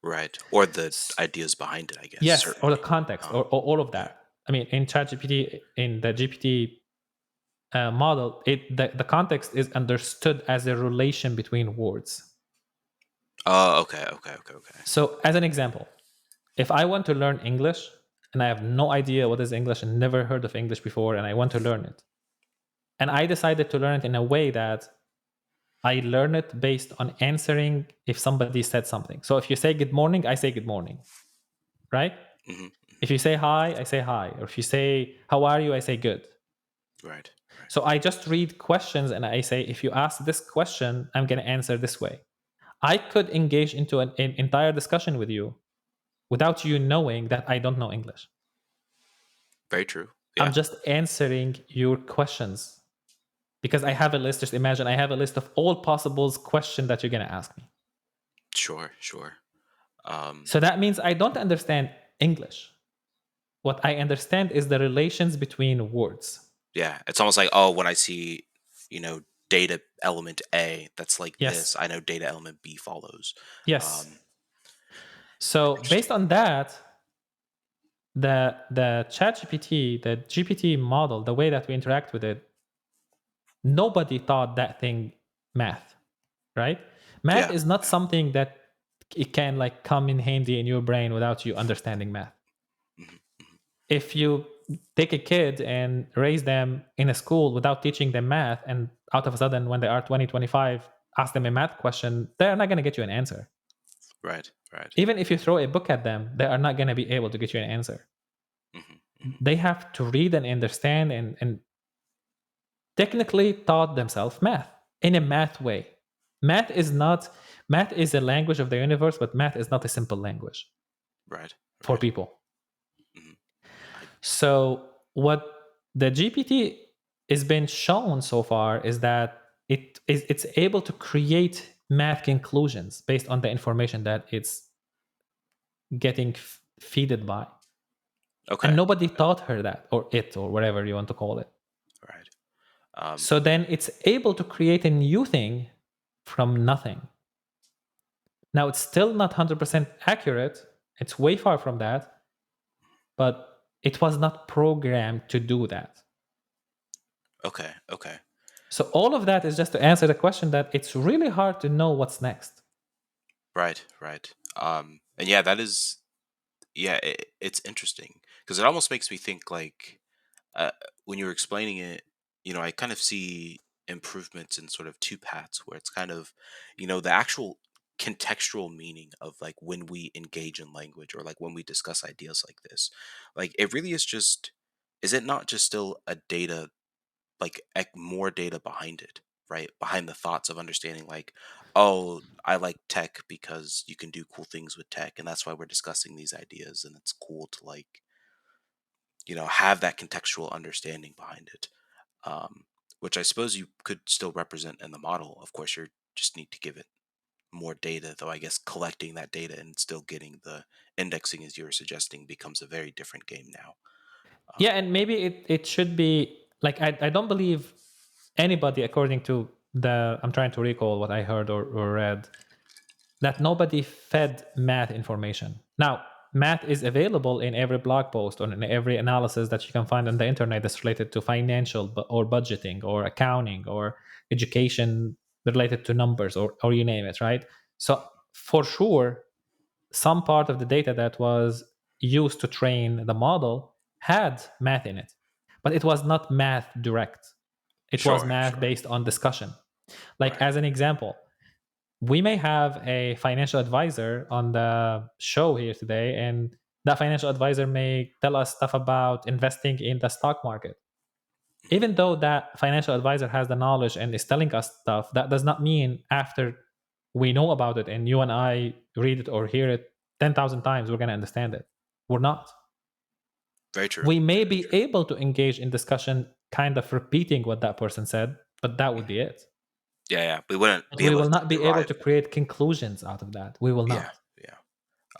Right. Or the S- ideas behind it, I guess, Yes, or the certainly. context, or all of Yeah. that. I mean, in ChatGPT, in the GPT model, the context is understood as a relation between words. Oh, okay. Okay. Okay. Okay. So, as an example, if I want to learn English and I have no idea what is English and never heard of English before, and I want to learn it, and I decided to learn it in a way that I learn it based on answering if somebody said something. So if you say good morning, I say good morning, right? Hmm. If you say hi, I say hi. Or if you say how are you, I say good. Right. Right. So I just read questions and I say, if you ask this question, I'm going to answer this way. I could engage into an entire discussion with you without you knowing that I don't know English. Very true. I'm Yeah. just answering your questions because I have a list. Just imagine I have a list of all possible questions that you're going to ask me. Sure. Sure. Um, So that means I don't understand English. What I understand is the relations between words. yeah. It's almost like, oh, when I see, data element A, that's like this. Yes. I know data element B follows. Yes. Um, So based interesting. on that, the ChatGPT, the GPT model, the way that we interact with it, nobody thought that thing math, right? Math Yeah. is not Yeah. something that it can like come in handy in your brain without you understanding math. Mhm. Mhm. If you take a kid and raise them in a school without teaching them math, and out of a sudden when they are 20, 25, ask them a math question, they're not going to get you an answer. Right. Right. Even if you throw a book at them, they are not going to be able to get you an answer. Mhm. Mhm. They have to read and understand and technically taught themselves math in a math way. Math is not math is a language of the universe, but math is not a simple language Right. for Right. people. Mhm. I So what the GPT has been shown so far is that it's able to create math conclusions based on the information that it's getting feeded by. And okay. nobody taught her that, or it, or whatever you want to call it. Right. Um, So then it's able to create a new thing from nothing. Now, it's still not 100% accurate. It's way far from that, but it was not programmed to do that. okay. Okay. So, all of that is just to answer the question that it's really hard to know what's next. Right. Right. And yeah, that is yeah. It's interesting because it almost makes me think like uh, when you're explaining it, I kind of see improvements in sort of two paths where it's kind of, the actual contextual meaning of like when we engage in language or like when we discuss ideas like this. Like it really is just, is it not just still a data, like more data behind it, right? Behind the thoughts of understanding like, oh, I like tech because you can do cool things with tech. And that's why we're discussing these ideas. And it's cool to like, have that contextual understanding behind it, um, which I suppose you could still represent in the model. Of course, you just need to give it more data, though. I guess collecting that data and still getting the indexing, as you were suggesting, becomes a very different game now. Yeah, Um, and maybe it should be like, I don't believe anybody, according to I'm trying to recall what I heard or read, that nobody fed math information. Now, math is available in every blog post or in every analysis that you can find on the internet that's related to financial or budgeting or accounting or education related to numbers or you name it, right? So, for sure, some part of the data that was used to train the model had math in it, but it was not math direct. It was sure, math sure, based on discussion. Like, right. as an example, we may have a financial advisor on the show here today, and that financial advisor may tell us stuff about investing in the stock market. Mhm. Even though that financial advisor has the knowledge and is telling us stuff, that does not mean after we know about it and you and I read it or hear it 10,000 times, we're going to understand it. We're not. Very true, We may very be true. able to engage in discussion, kind of repeating what that person said, but that would Mhm. be it. Yeah, yeah. We wouldn't But be we able will to not be able derive to it. create conclusions out of that. We will Yeah, not. yeah.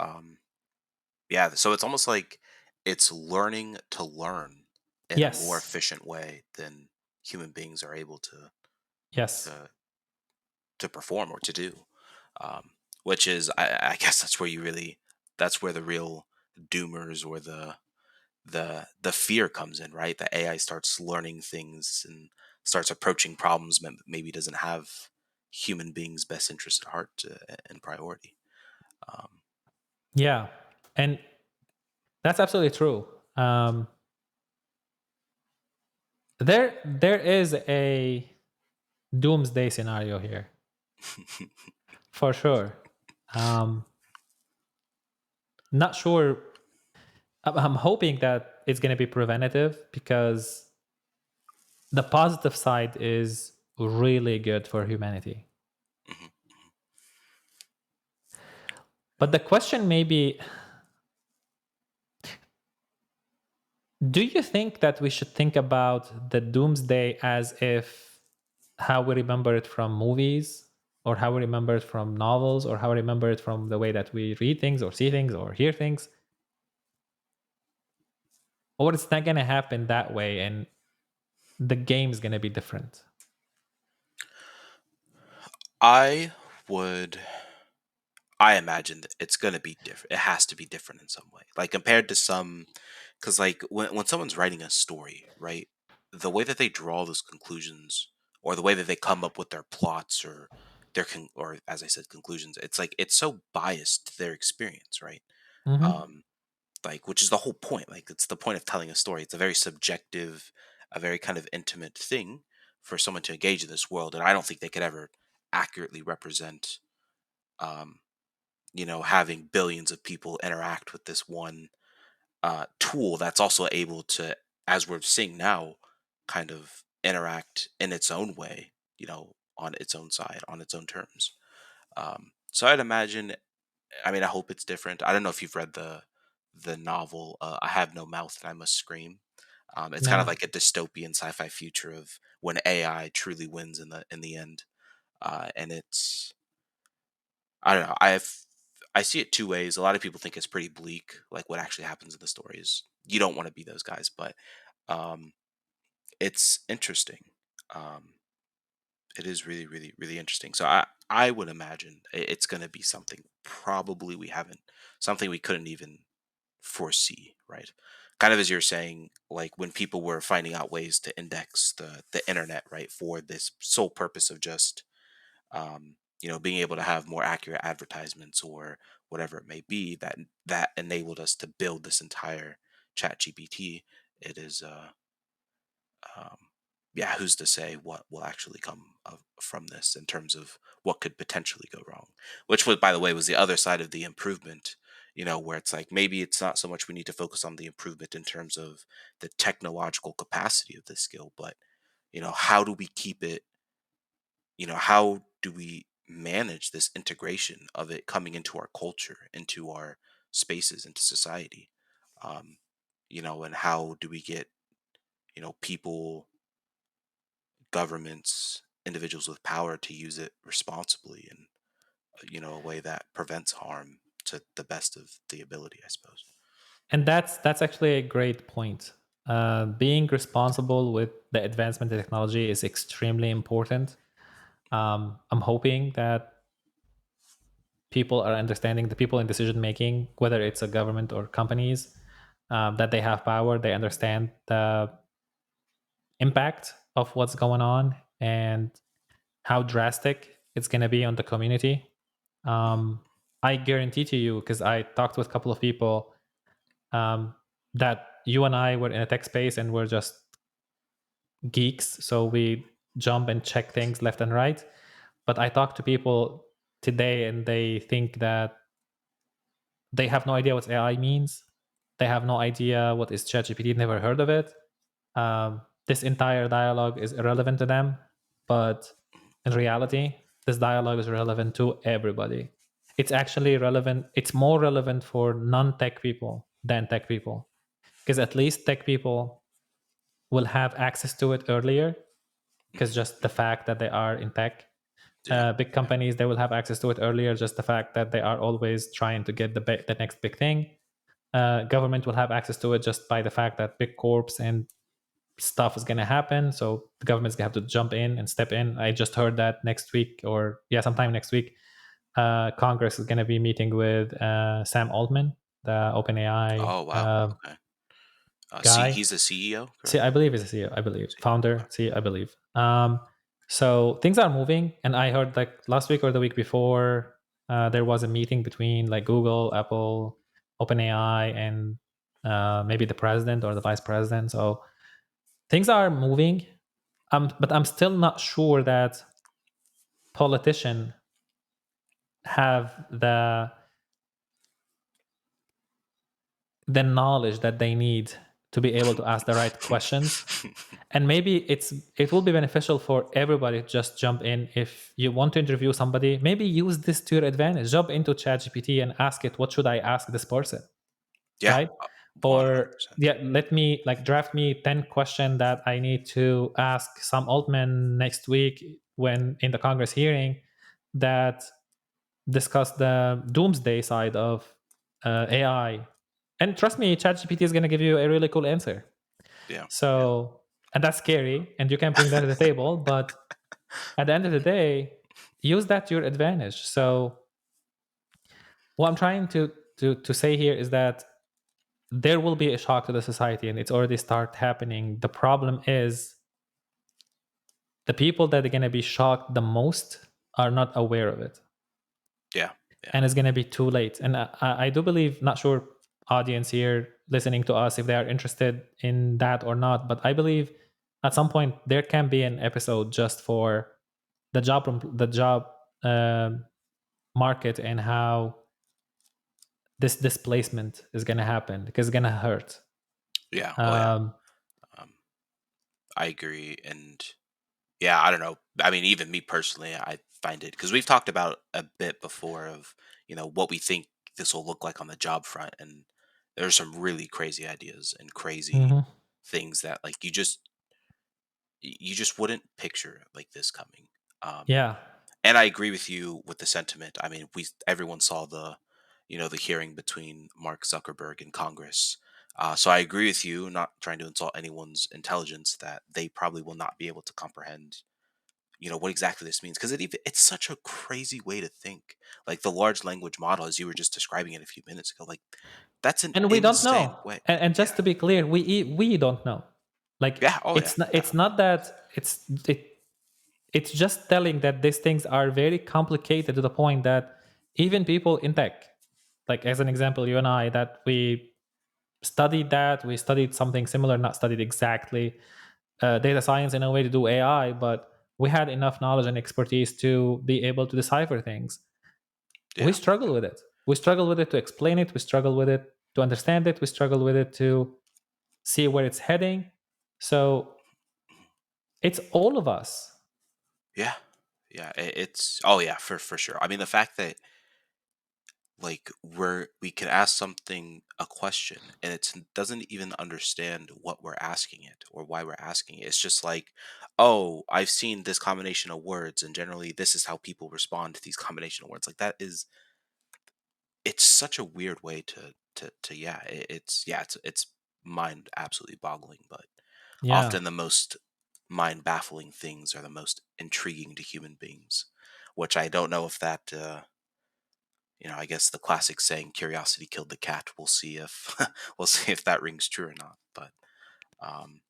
Um, yeah. So it's almost like it's learning to learn in a more Yes. efficient way than human beings are able Yes. to to perform or to do, which is I guess that's where that's where the real doomers or the fear comes in, right? The AI starts learning things and starts approaching problems maybe doesn't have human beings best interest at heart and priority. um, Yeah. And that's absolutely true. Um, there is a doomsday scenario here for sure. Um, Not sure. I'm hoping that it's going to be preventative because the positive side is really good for humanity. mhm, But the question may be, do you think that we should think about the doomsday as if how we remember it from movies or how we remember it from novels or how we remember it from the way that we read things or see things or hear things? Or it's not going to happen that way and the game's going to be different? I would I imagine that it's gonna be different. It has to be different in some way. Like compared to some, because like when someone's writing a story, right? The way that they draw those conclusions, or the way that they come up with their plots or or as I said, conclusions. It's like it's so biased to their experience, right? Hmm. Um, like, which is the whole point. Like, it's the point of telling a story. It's a very subjective, a very kind of intimate thing for someone to engage in this world, and I don't think they could ever accurately represent, um, having billions of people interact with this one tool that's also able to, as we're seeing now, kind of interact in its own way, on its own side, on its own terms. So I'd imagine. I mean, I hope it's different. I don't know if you've read the novel "I Have No Mouth and I Must Scream." It's kind of No. like a dystopian sci-fi future of when AI truly wins in the end, and it's I don't know. I see it two ways. A lot of people think it's pretty bleak. Like what actually happens in the story is you don't want to be those guys, but um, it's interesting. Um, it is really, really, really interesting. So I would imagine it's going to be something probably we haven't, something we couldn't even foresee, right? Kind of as you're saying, like when people were finding out ways to index the internet, right, for this sole purpose of just being able to have more accurate advertisements or whatever it may be, that enabled us to build this entire chat gpt. It is um, yeah, who's to say what will actually come from this in terms of what could potentially go wrong, which was, by the way, was the other side of the improvement, where it's like maybe it's not so much we need to focus on the improvement in terms of the technological capacity of this skill, but how do we keep it, how do we manage this integration of it coming into our culture, into our spaces, into society, um, and how do we get people, governments, individuals with power to use it responsibly and a way that prevents harm to the best of the ability, I suppose. And that's actually a great point. Being responsible with the advancement of technology is extremely important. I'm hoping that people are understanding, the people in decision making, whether it's a government or companies, that they have power, they understand the impact of what's going on and how drastic it's going to be on the community. Mhm. Um, I guarantee to you, because I talked with a couple of people, that you and I were in a tech space and we're just geeks, so we jump and check things left and right. But I talk to people today and they think that they have no idea what AI means. They have no idea what is ChatGPT, never heard of it. This entire dialogue is irrelevant to them, but in reality, this dialogue is relevant to everybody. It's actually relevant, it's more relevant for non tech people than tech people, because at least tech people will have access to it earlier, because Mhm. just the fact that they are in tech. Yeah. Big Yeah. companies, they will have access to it earlier, just the fact that they are always trying to get the next big thing. Government will have access to it just by the fact that big corps and stuff is going to happen. So the government's going to have to jump in and step in. I just heard that next week, or yeah, sometime next week, Congress is going to be meeting with Sam Altman, the OpenAI Oh wow. Okay. guy. He's the CEO, See, correct? I believe he's a CEO. I believe CEO. founder. Okay. See, I believe. So things are moving, and I heard like last week or the week before, there was a meeting between like Google, Apple, OpenAI, and maybe the president or the vice president. So things are moving. But I'm still not sure that politicians have the knowledge that they need to be able to ask the right questions. And maybe it will be beneficial for everybody to just jump in. If you want to interview somebody, maybe use this to your advantage. Jump into ChatGPT and ask it, what should I ask this person, Yeah. right? 100%. Or yeah, let me like draft me 10 questions that I need to ask some Altman next week when in the Congress hearing, that discuss the doomsday side of AI. And trust me, ChatGPT is going to give you a really cool answer. Yeah. Yeah. So, and that's scary, and you can bring that to the table. But at the end of the day, use that to your advantage. So, what I'm trying to say here is that there will be a shock to the society, and it's already start happening. The problem is the people that are going to be shocked the most are not aware of it, Yeah. Yeah. and it's going to be too late. And I do believe, not sure audience here listening to us if they are interested in that or not, but I believe at some point there can be an episode just for the job um, market, and how this displacement is going to happen, because it's going to hurt. Yeah. Oh yeah. um, Um, I agree. And yeah, I don't know. I mean, even me personally, I find it because we've talked about a bit before of what we think this will look like on the job front, and there's some really crazy ideas and crazy mhm. things that like you just wouldn't picture like this coming. Um, Yeah. and I agree with you with the sentiment. I mean, we everyone saw the hearing between Mark Zuckerberg and Congress. So I agree with you, not trying to insult anyone's intelligence, that they probably will not be able to comprehend what exactly this means, because it's such a crazy way to think. Like the large language model, as you were just describing it a few minutes ago, like that's an And we don't insane know. way. And Yeah. just to be clear, we don't know. Like, Yeah. Oh yeah. it's Definitely. not that it's just telling that these things are very complicated to the point that even people in tech, like as an example, you and I, that we studied something similar, not studied exactly data science in a way to do AI, but we had enough knowledge and expertise to be able to decipher things. We Yeah. struggle with it. We struggle with it to explain it. We struggle with it to understand it. We struggle with it to see where it's heading. So it's all of us. Yeah. Yeah. It's oh yeah, for sure. I mean, the fact that like we can ask something a question and it doesn't even understand what we're asking it or why we're asking it. It's just like, oh, I've seen this combination of words and generally this is how people respond to these combination of words. Like that is it's such a weird way to yeah, it's mind absolutely boggling, but Yeah. often the most mind baffling things are the most intriguing to human beings, which I don't know if that I guess the classic saying "curiosity killed the cat." We'll see if we'll see if that rings true or not. But um,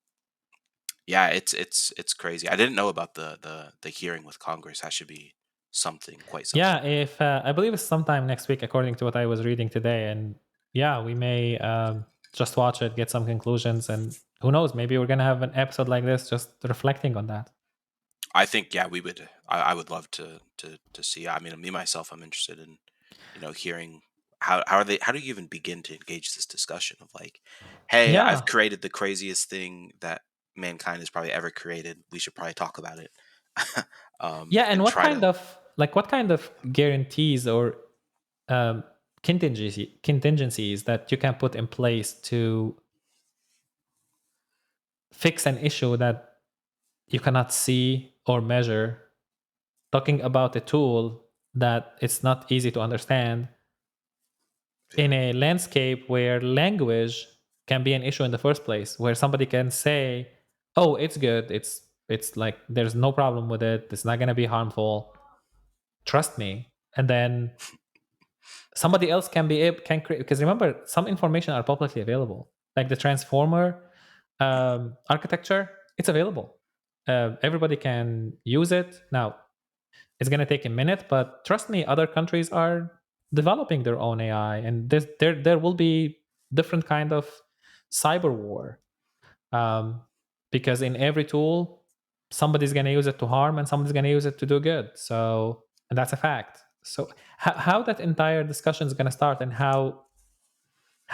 yeah, it's crazy. I didn't know about the hearing with Congress. That should be something, quite Yeah. something. If I believe it's sometime next week, according to what I was reading today. And yeah, we may just watch it, get some conclusions, and who knows, maybe we're going to have an episode like this just reflecting on that. I think yeah, we would. I would love to see. I mean, me myself, I'm interested in hearing how do you even begin to engage this discussion of like, hey, I've Yeah. created the craziest thing that mankind has probably ever created. We should probably talk about it. Yeah. And And what try kind to of, guarantees or um, contingencies that you can put in place to fix an issue that you cannot see or measure, talking about a tool that it's not easy to understand yeah. in a landscape where language can be an issue in the first place, where somebody can say, oh, it's good, it's like there's no problem with it, it's not going to be harmful, trust me. And then somebody else can be able can create, because remember, some information are publicly available, like the transformer Mhm. architecture. It's available, everybody can use it now. It's going to take a minute, but trust me, other countries are developing their own AI, and there will be different kind of cyber war, um, because in every tool, somebody's going to use it to harm and somebody's going to use it to do good. So, and that's a fact. So, how that entire discussion is going to start, and how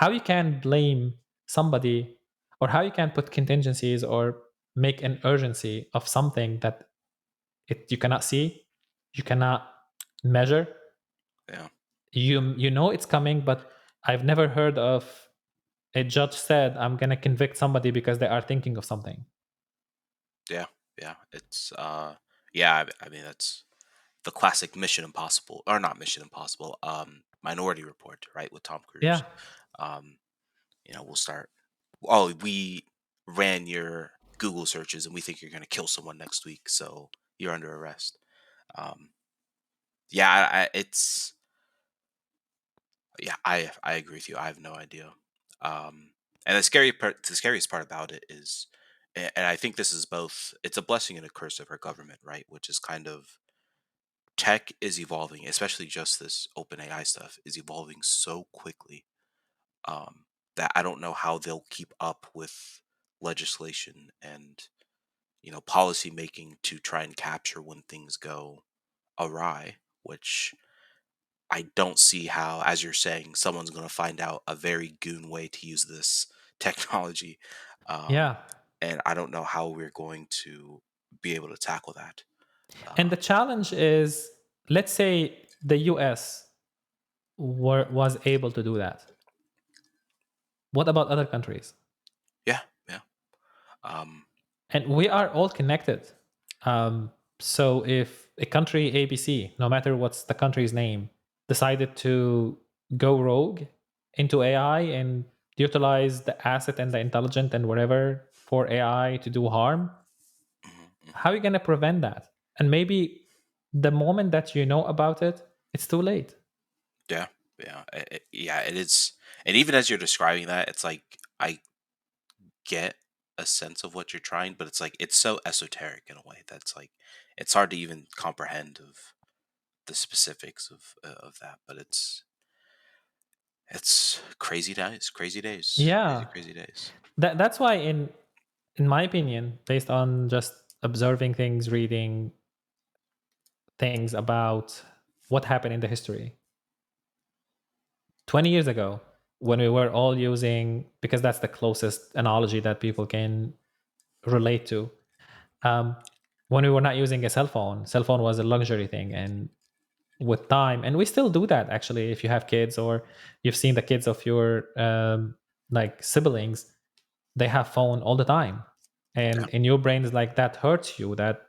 you can blame somebody, or how you can put contingencies or make an urgency of something that you cannot see, you cannot measure. Yeah. You know it's coming, but I've never heard of a judge said, I'm going to convict somebody because they are thinking of something. Yeah. Yeah. It's yeah, I mean that's the classic Mission Impossible, or not Mission Impossible, Minority Report, right, with Tom Yeah. Cruise. Um, we'll start. Oh, we ran your Google searches and we think you're going to kill someone next week, so you're under arrest. Um, yeah, it's yeah, I agree with you. I have no idea. And the scariest part about it is, and I think this is both. It's a blessing and a curse of our government, right? Which is kind of tech is evolving, especially just this open AI stuff is evolving so quickly, um, that I don't know how they'll keep up with legislation and, policy making to try and capture when things go awry, which I don't see how, as you're saying, someone's going to find out a very goon way to use this technology. Um, Yeah. and I don't know how we're going to be able to tackle that. And the Um, challenge is, let's say the US was able to do that. What about other countries? yeah, yeah. Um, And we are all connected. So if a country ABC, no matter what's the country's name, decided to go rogue into AI and utilize the asset and the intelligent and whatever for AI to do harm, mhm, mhm. how are you going to prevent that? And maybe the moment that you know about it, it's too late. Yeah, yeah, yeah. It is, and even as you're describing that, it's like I get a sense of what you're trying, but it's like it's so esoteric in a way that's like it's hard to even comprehend of the specifics of that. But it's crazy days, crazy Yeah, crazy days. that's why in my opinion, based on just observing things, reading things about what happened in the history 20 years ago, when we were all using, because that's the closest analogy that people can relate to, um, when we were not using a cell phone was a luxury thing. And with time, and we still do that actually, if you have kids or you've seen the kids of your like siblings, they have phone all the time, and in your brain is like, that hurts you, that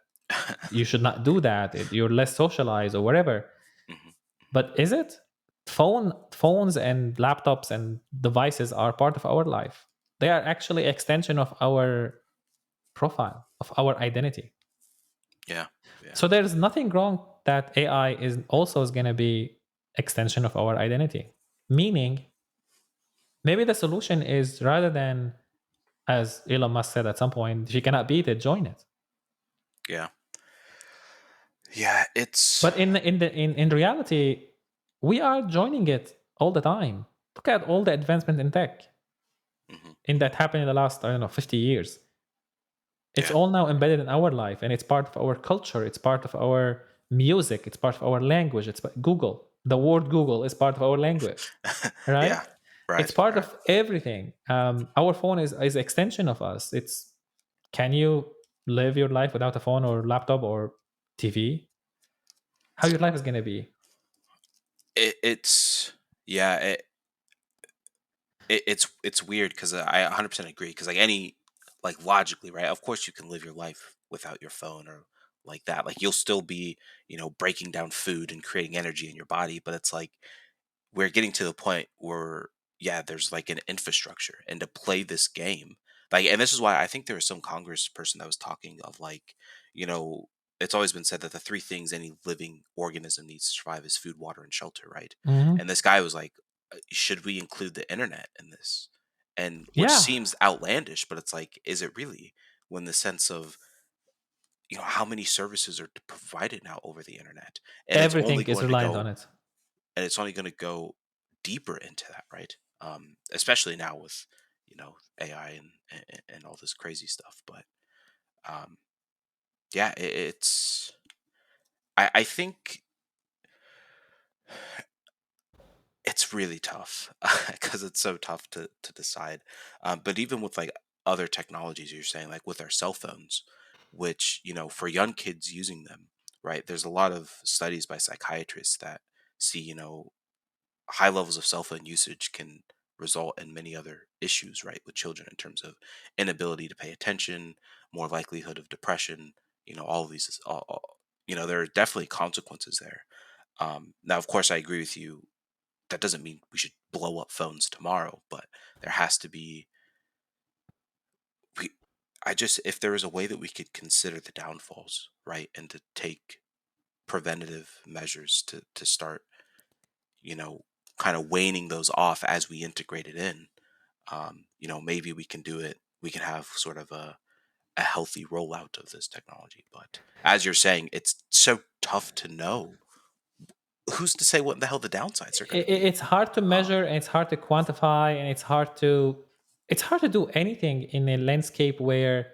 Yeah. you should not do that, you're less socialized or whatever. Mhm. But is it? Phones and laptops and devices are part of our life. They are actually extension of our profile, of our identity. Yeah, yeah, So there's nothing wrong that AI is also is going to be extension of our identity. Meaning, maybe the solution is, rather than, as Elon Musk said at some point, if you cannot beat it, join it. yeah, yeah. It's But in reality, we are joining it all the time. Look at all the advancement in tech mhm, in mhm. that happened in the last, I don't know, 50 years. It's Yeah, all now embedded in our life, and it's part of our culture, it's part of our music, it's part of our language. It's Google. The word Google is part of our language, right? yeah. It's Right, part right. of everything. Our phone is extension of us. It's, can you live your life without a phone or laptop or TV? How your life is going to be? It's yeah. It's weird because I 100% agree because like any like logically right, of course you can live your life without your phone or like that, like you'll still be breaking down food and creating energy in your body, but it's like we're getting to the point where yeah there's like an infrastructure and to play this game, like, and this is why I think there was some congress person that was talking of like you know it's always been said that the three things any living organism needs to survive is food, water, and shelter, right? And Hmm. this guy was like, should we include the internet in this?" And which Yeah, seems outlandish, but it's like, is it really, when the sense of how many services are provided now over the internet, and it's only everything is going to reliant on go it. deeper into that, right? Especially now with AI and all this crazy stuff. But um, yeah, I think it's really tough because it's so tough to decide. But even with like other technologies, you're saying like with our cell phones, which for young kids using them, right? There's a lot of studies by psychiatrists that see high levels of cell phone usage can result in many other issues, right, with children in terms of inability to pay attention, more likelihood of depression, all of these, there are definitely consequences there. Now, of course, I agree with you. That doesn't mean we should blow up phones tomorrow, but there has to be, we, if there is a way that we could consider the downfalls, right, and to take preventative measures to start, you know, kind of waning those off as we integrate it in, maybe we can do it. We can have sort of a healthy rollout of this technology. But as you're saying, it's so tough to know. Who's to say what the hell the downsides are going to be? It's hard to Um, measure, and it's hard to quantify, and it's hard to do anything in a landscape where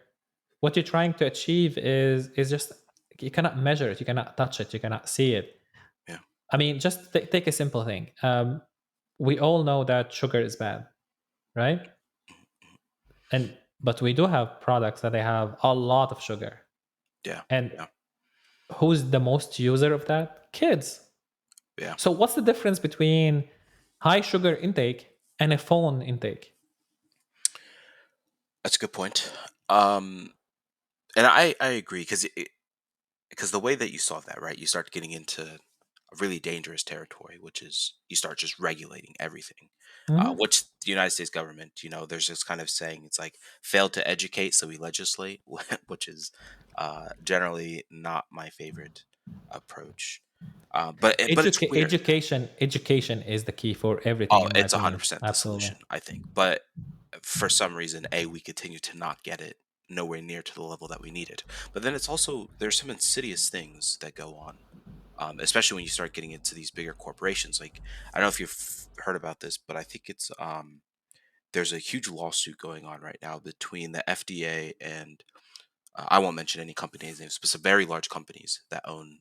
what you're trying to achieve is just, you cannot measure it, you cannot touch it, you cannot see it. yeah. I mean, just take a simple thing. We all know that sugar is bad, right? And but we do have products that they have a lot of sugar. Yeah. And Yeah. who's the most user of that? Kids. Yeah. So what's the difference between high sugar intake and a phone intake? That's a good point. Um, and I agree because the way that you solve that, right, you start getting into a really dangerous territory, which is you start just regulating everything. Mhm. Which the United States government, there's this kind of saying, it's like failed to educate, so we legislate, which is generally not my favorite approach. But it's weird. Education is the key for everything, Oh, in my it's opinion. 100% the Absolutely. solution, I think. But for some reason, we continue to not get it nowhere near to the level that we need it. But then it's also, there's some insidious things that go on, especially when you start getting into these bigger corporations. Like, I don't know if you've heard about this, but I think it's there's a huge lawsuit going on right now between the FDA and I won't mention any company names, but some very large companies that own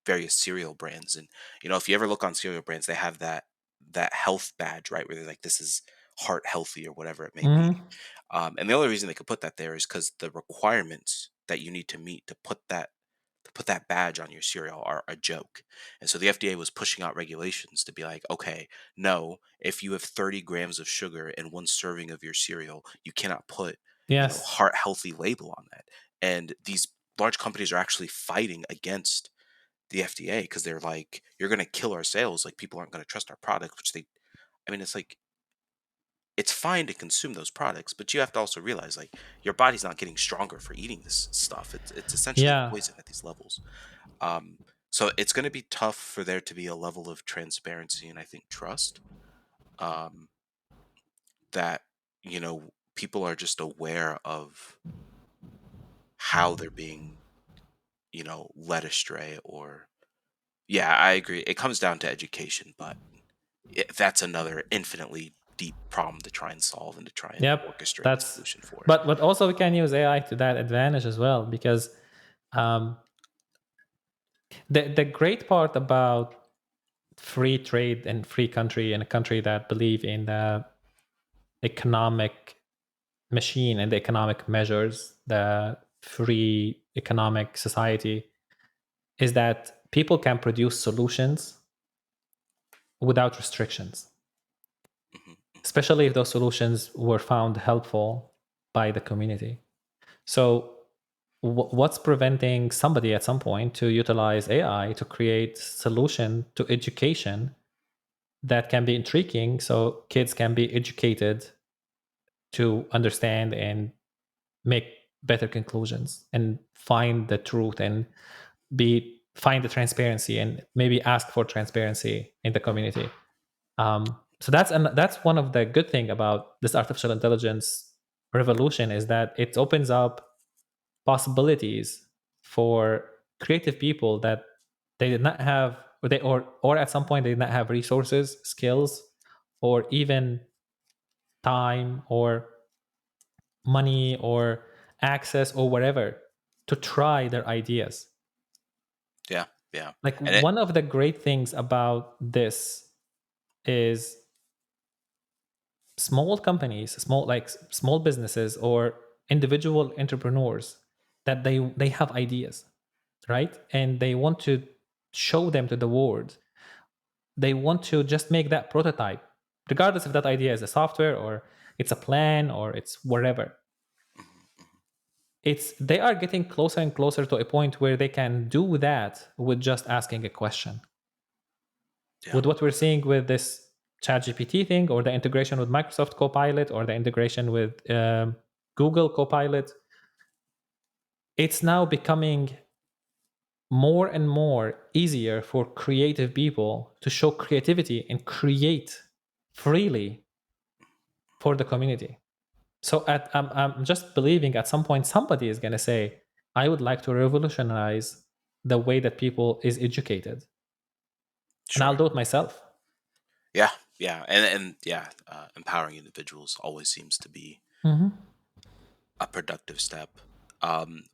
various cereal brands. And if you ever look on cereal brands, they have that health badge, right, where they're like, this is heart healthy or whatever it may be. Mhm. And the only reason they could put that there is because the requirements that you need to meet to put that badge on your cereal are a joke. And so the FDA was pushing out regulations to be like, okay, no, if you have 30 grams of sugar in one serving of your cereal, you cannot put, Yes. heart healthy label on that. And these large companies are actually fighting against the FDA because they're like, you're going to kill our sales. Like, people aren't going to trust our product, I mean, it's like, it's fine to consume those products, but you have to also realize, like, your body's not getting stronger for eating this stuff. It's essentially Yeah. poison at these levels. Um, so it's going to be tough for there to be a level of transparency and, I think, trust, um, that people are just aware of how they're being led astray. Or yeah, I agree. It comes down to education, but that's another infinitely deep problem to try and solve and to try and Yep. orchestrate a That's solution for. but also we can use AI to that advantage as well, because um, the great part about free trade and free country, and a country that believe in the economic machine and the economic measures, the free economic society, is that people can produce solutions without restrictions, Mhm, especially if those solutions were found helpful by the community. So, what's preventing somebody at some point to utilize AI to create solution to education that can be intriguing, so kids can be educated to understand and make better conclusions and find the truth, and be find the transparency, and maybe ask for transparency in the community. So that's one of the good thing about this artificial intelligence revolution, is that it opens up possibilities for creative people that they did not have, or at some point they did not have resources, skills, or even time, or money, or access, or whatever, to try their ideas. yeah, yeah, Like, and it. one of the great things about this is small companies, small businesses, or individual entrepreneurs, that they have ideas, right? And they want to show them to the world. They want to just make that prototype, regardless if that idea is a software, or it's a plan, or it's whatever. Mhm, mhm. It's They are getting closer and closer to a point where they can do that with just asking a question. Yeah, With what we're seeing with this ChatGPT thing, or the integration with Microsoft Copilot, or the integration with Google Copilot, it's now becoming more and more easier for creative people to show creativity and create freely for the community. So I'm just believing at some point somebody is going to say, I would like to revolutionize the way that people is educated, and I'll Sure. do it myself. Yeah. Yeah. And yeah, empowering individuals always seems to be Hmm. a productive step.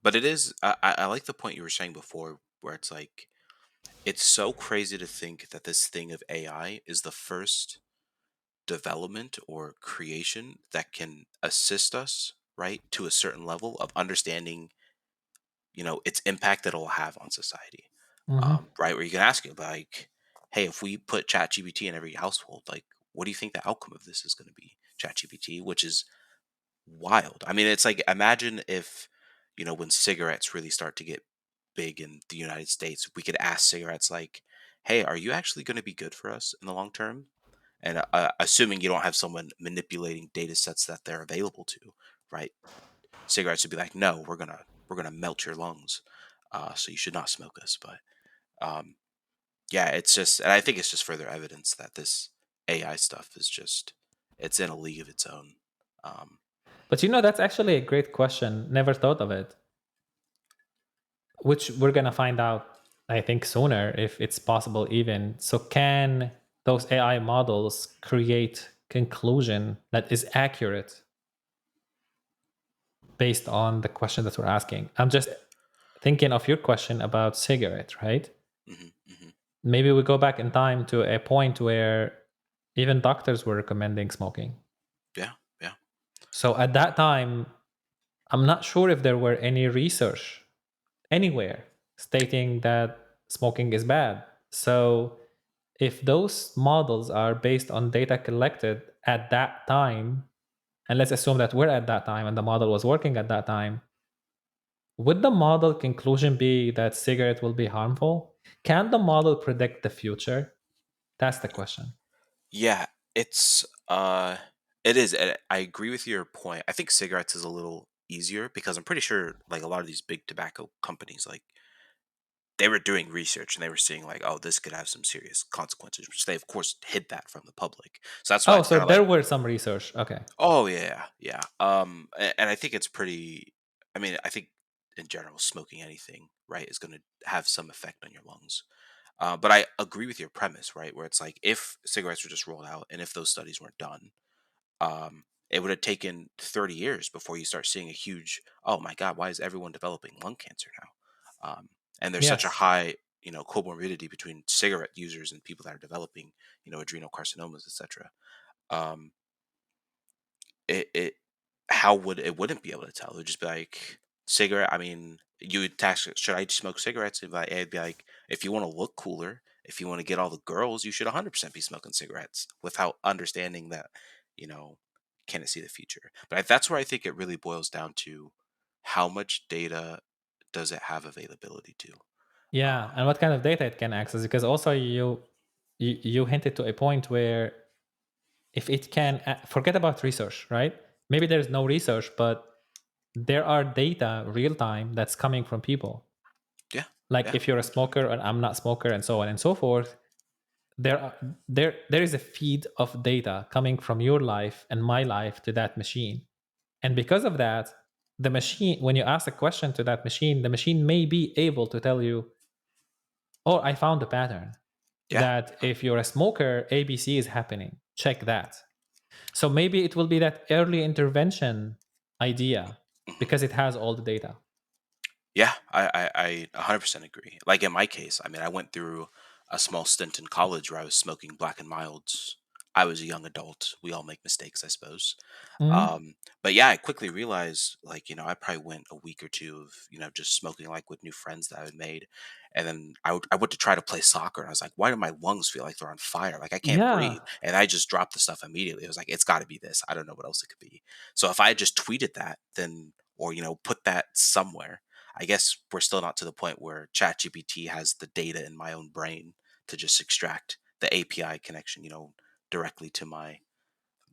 But it is. I like the point you were saying before, where it's like it's so crazy to think that this thing of AI is the first development or creation that can assist us, right, to a certain level of understanding, its impact that it'll have on society. Hmm. Right, where you can ask it like, hey, if we put ChatGPT in every household, like, what do you think the outcome of this is going to be? ChatGPT, which is wild. I mean, it's like, imagine if, when cigarettes really start to get big in the United States, we could ask cigarettes like, hey, are you actually going to be good for us in the long term? And assuming you don't have someone manipulating data sets that they're available to, right? Cigarettes would be like, no, we're gonna melt your lungs, so you should not smoke us. But um, yeah, it's just, and I think it's just further evidence that this AI stuff is just, it's in a league of its own. Um, But that's actually a great question. Never thought of it, which we're going to find out, I think, sooner if it's possible, even. So, can those AI models create conclusion that is accurate based on the question that we're asking? I'm just thinking of your question about cigarette, right? mhm, mhm. Maybe we go back in time to a point where even doctors were recommending smoking. Yeah, yeah, So at that time, I'm not sure if there were any research anywhere stating that smoking is bad. So if those models are based on data collected at that time, and let's assume that we're at that time and the model was working at that time, would the model conclusion be that cigarette will be harmful? Can the model predict the future? That's the question. yeah. It's it is. And I agree with your point. I think cigarettes is a little easier because I'm pretty sure like a lot of these big tobacco companies, like, they were doing research and they were seeing like, oh, this could have some serious consequences, which they of course hid that from the public. So that's why Oh, it's so kind of like, there were some research. Okay. oh yeah, yeah. And I think it's pretty. I mean, I think in general, smoking anything, right, is going to have some effect on your lungs. But I agree with your premise, right, where it's like if cigarettes were just rolled out and if those studies weren't done, it would have taken 30 years before you start seeing a huge, oh my God, why is everyone developing lung cancer now? And there's such a Yes. high, comorbidity between cigarette users and people that are developing, adrenal carcinomas, etc. Um, it how would it wouldn't be able to tell? It would just be like cigarette. I mean, you would tax it, should I smoke cigarettes? It'd be like, if you want to look cooler, if you want to get all the girls, you should 100% be smoking cigarettes without understanding that, you know, can it see the future? But that's where I think it really boils down to how much data does it have availability to? Yeah, and what kind of data it can access? Because also you hinted to a point where if it can forget about research, right? Maybe there's no research, but there are data real time that's coming from people. Yeah, Like yeah, if you're a 100%. smoker and I'm not smoker, and so on and so forth. There is a feed of data coming from your life and my life to that machine, and because of that, the machine, when you ask a question to that machine, the machine may be able to tell you, oh, I found a pattern Yeah. that if you're a smoker, ABC is happening. Check that. So maybe it will be that early intervention idea Mhm. because it has all the data. Yeah, I 100% agree. Like in my case, I mean, I went through a small stint in college where I was smoking black and milds. I was a young adult. We all make mistakes, I suppose. Mhm. But yeah, I quickly realized, like, I probably went a week or two of, just smoking like with new friends that I had made. And then I went to try to play soccer and I was like, why do my lungs feel like they're on fire? Like I can't Yeah. breathe. And I just dropped the stuff immediately. I was like, it's got to be this. I don't know what else it could be. So if I had just tweeted that, then, or, put that somewhere, I guess we're still not to the point where ChatGPT has the data in my own brain to just extract the API connection, directly to my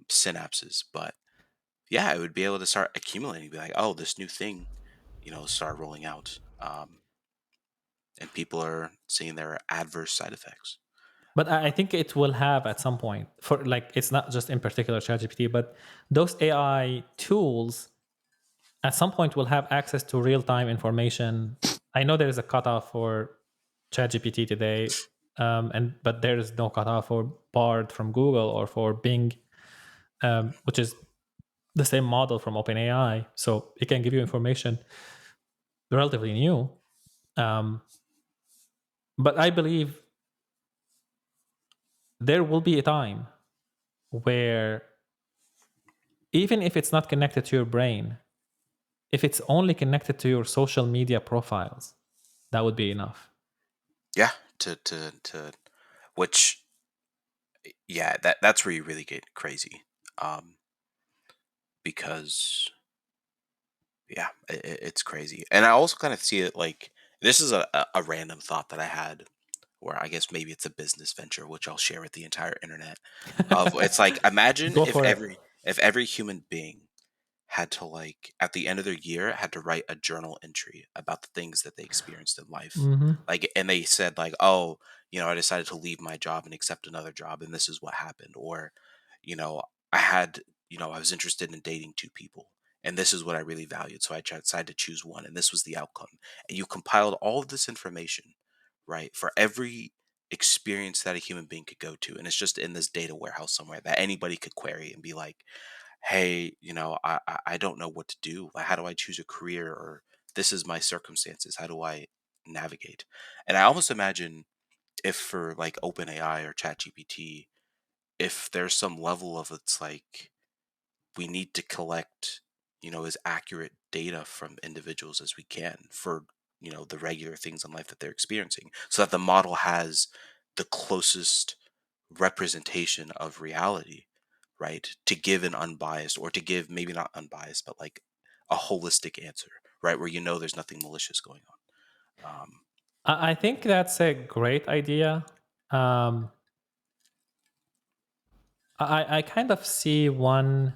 synapses. But yeah, it would be able to start accumulating, be like, oh, this new thing, start rolling out, and people are seeing their adverse side effects. But I think it will have at some point, for like, it's not just in particular ChatGPT, but those AI tools at some point will have access to real time information. I know there is a cutoff for ChatGPT today, and but there is no cutoff for Bard from Google or for Bing, which is the same model from OpenAI. So it can give you information relatively new. Um, but I believe there will be a time where, even if it's not connected to your brain, if it's only connected to your social media profiles, that would be enough. Yeah, to which yeah, that's where you really get crazy. Um, because yeah, it's crazy. And I also kind of see it like this is a random thought that I had, or I guess maybe it's a business venture, which I'll share with the entire internet. Of it's like imagine Go for it. if every human being had to like at the end of their year had to write a journal entry about the things that they experienced in life, Hmm. like, and they said like, oh, I decided to leave my job and accept another job, and this is what happened. Or you know I had I was interested in dating two people, and this is what I really valued, so decided to choose one, and this was the outcome. And you compiled all of this information, right, for every experience that a human being could go to, and it's just in this data warehouse somewhere that anybody could query and be like, hey, I don't know what to do. Like, how do I choose a career? Or this is my circumstances. How do I navigate? And I almost imagine if for like OpenAI or ChatGPT, if there's some level of it's like we need to collect, as accurate data from individuals as we can for, the regular things in life that they're experiencing, so that the model has the closest representation of reality, right? To give an unbiased, or to give maybe not unbiased, but like a holistic answer, right? Where there's nothing malicious going on. I think that's a great idea. Um, I kind of see one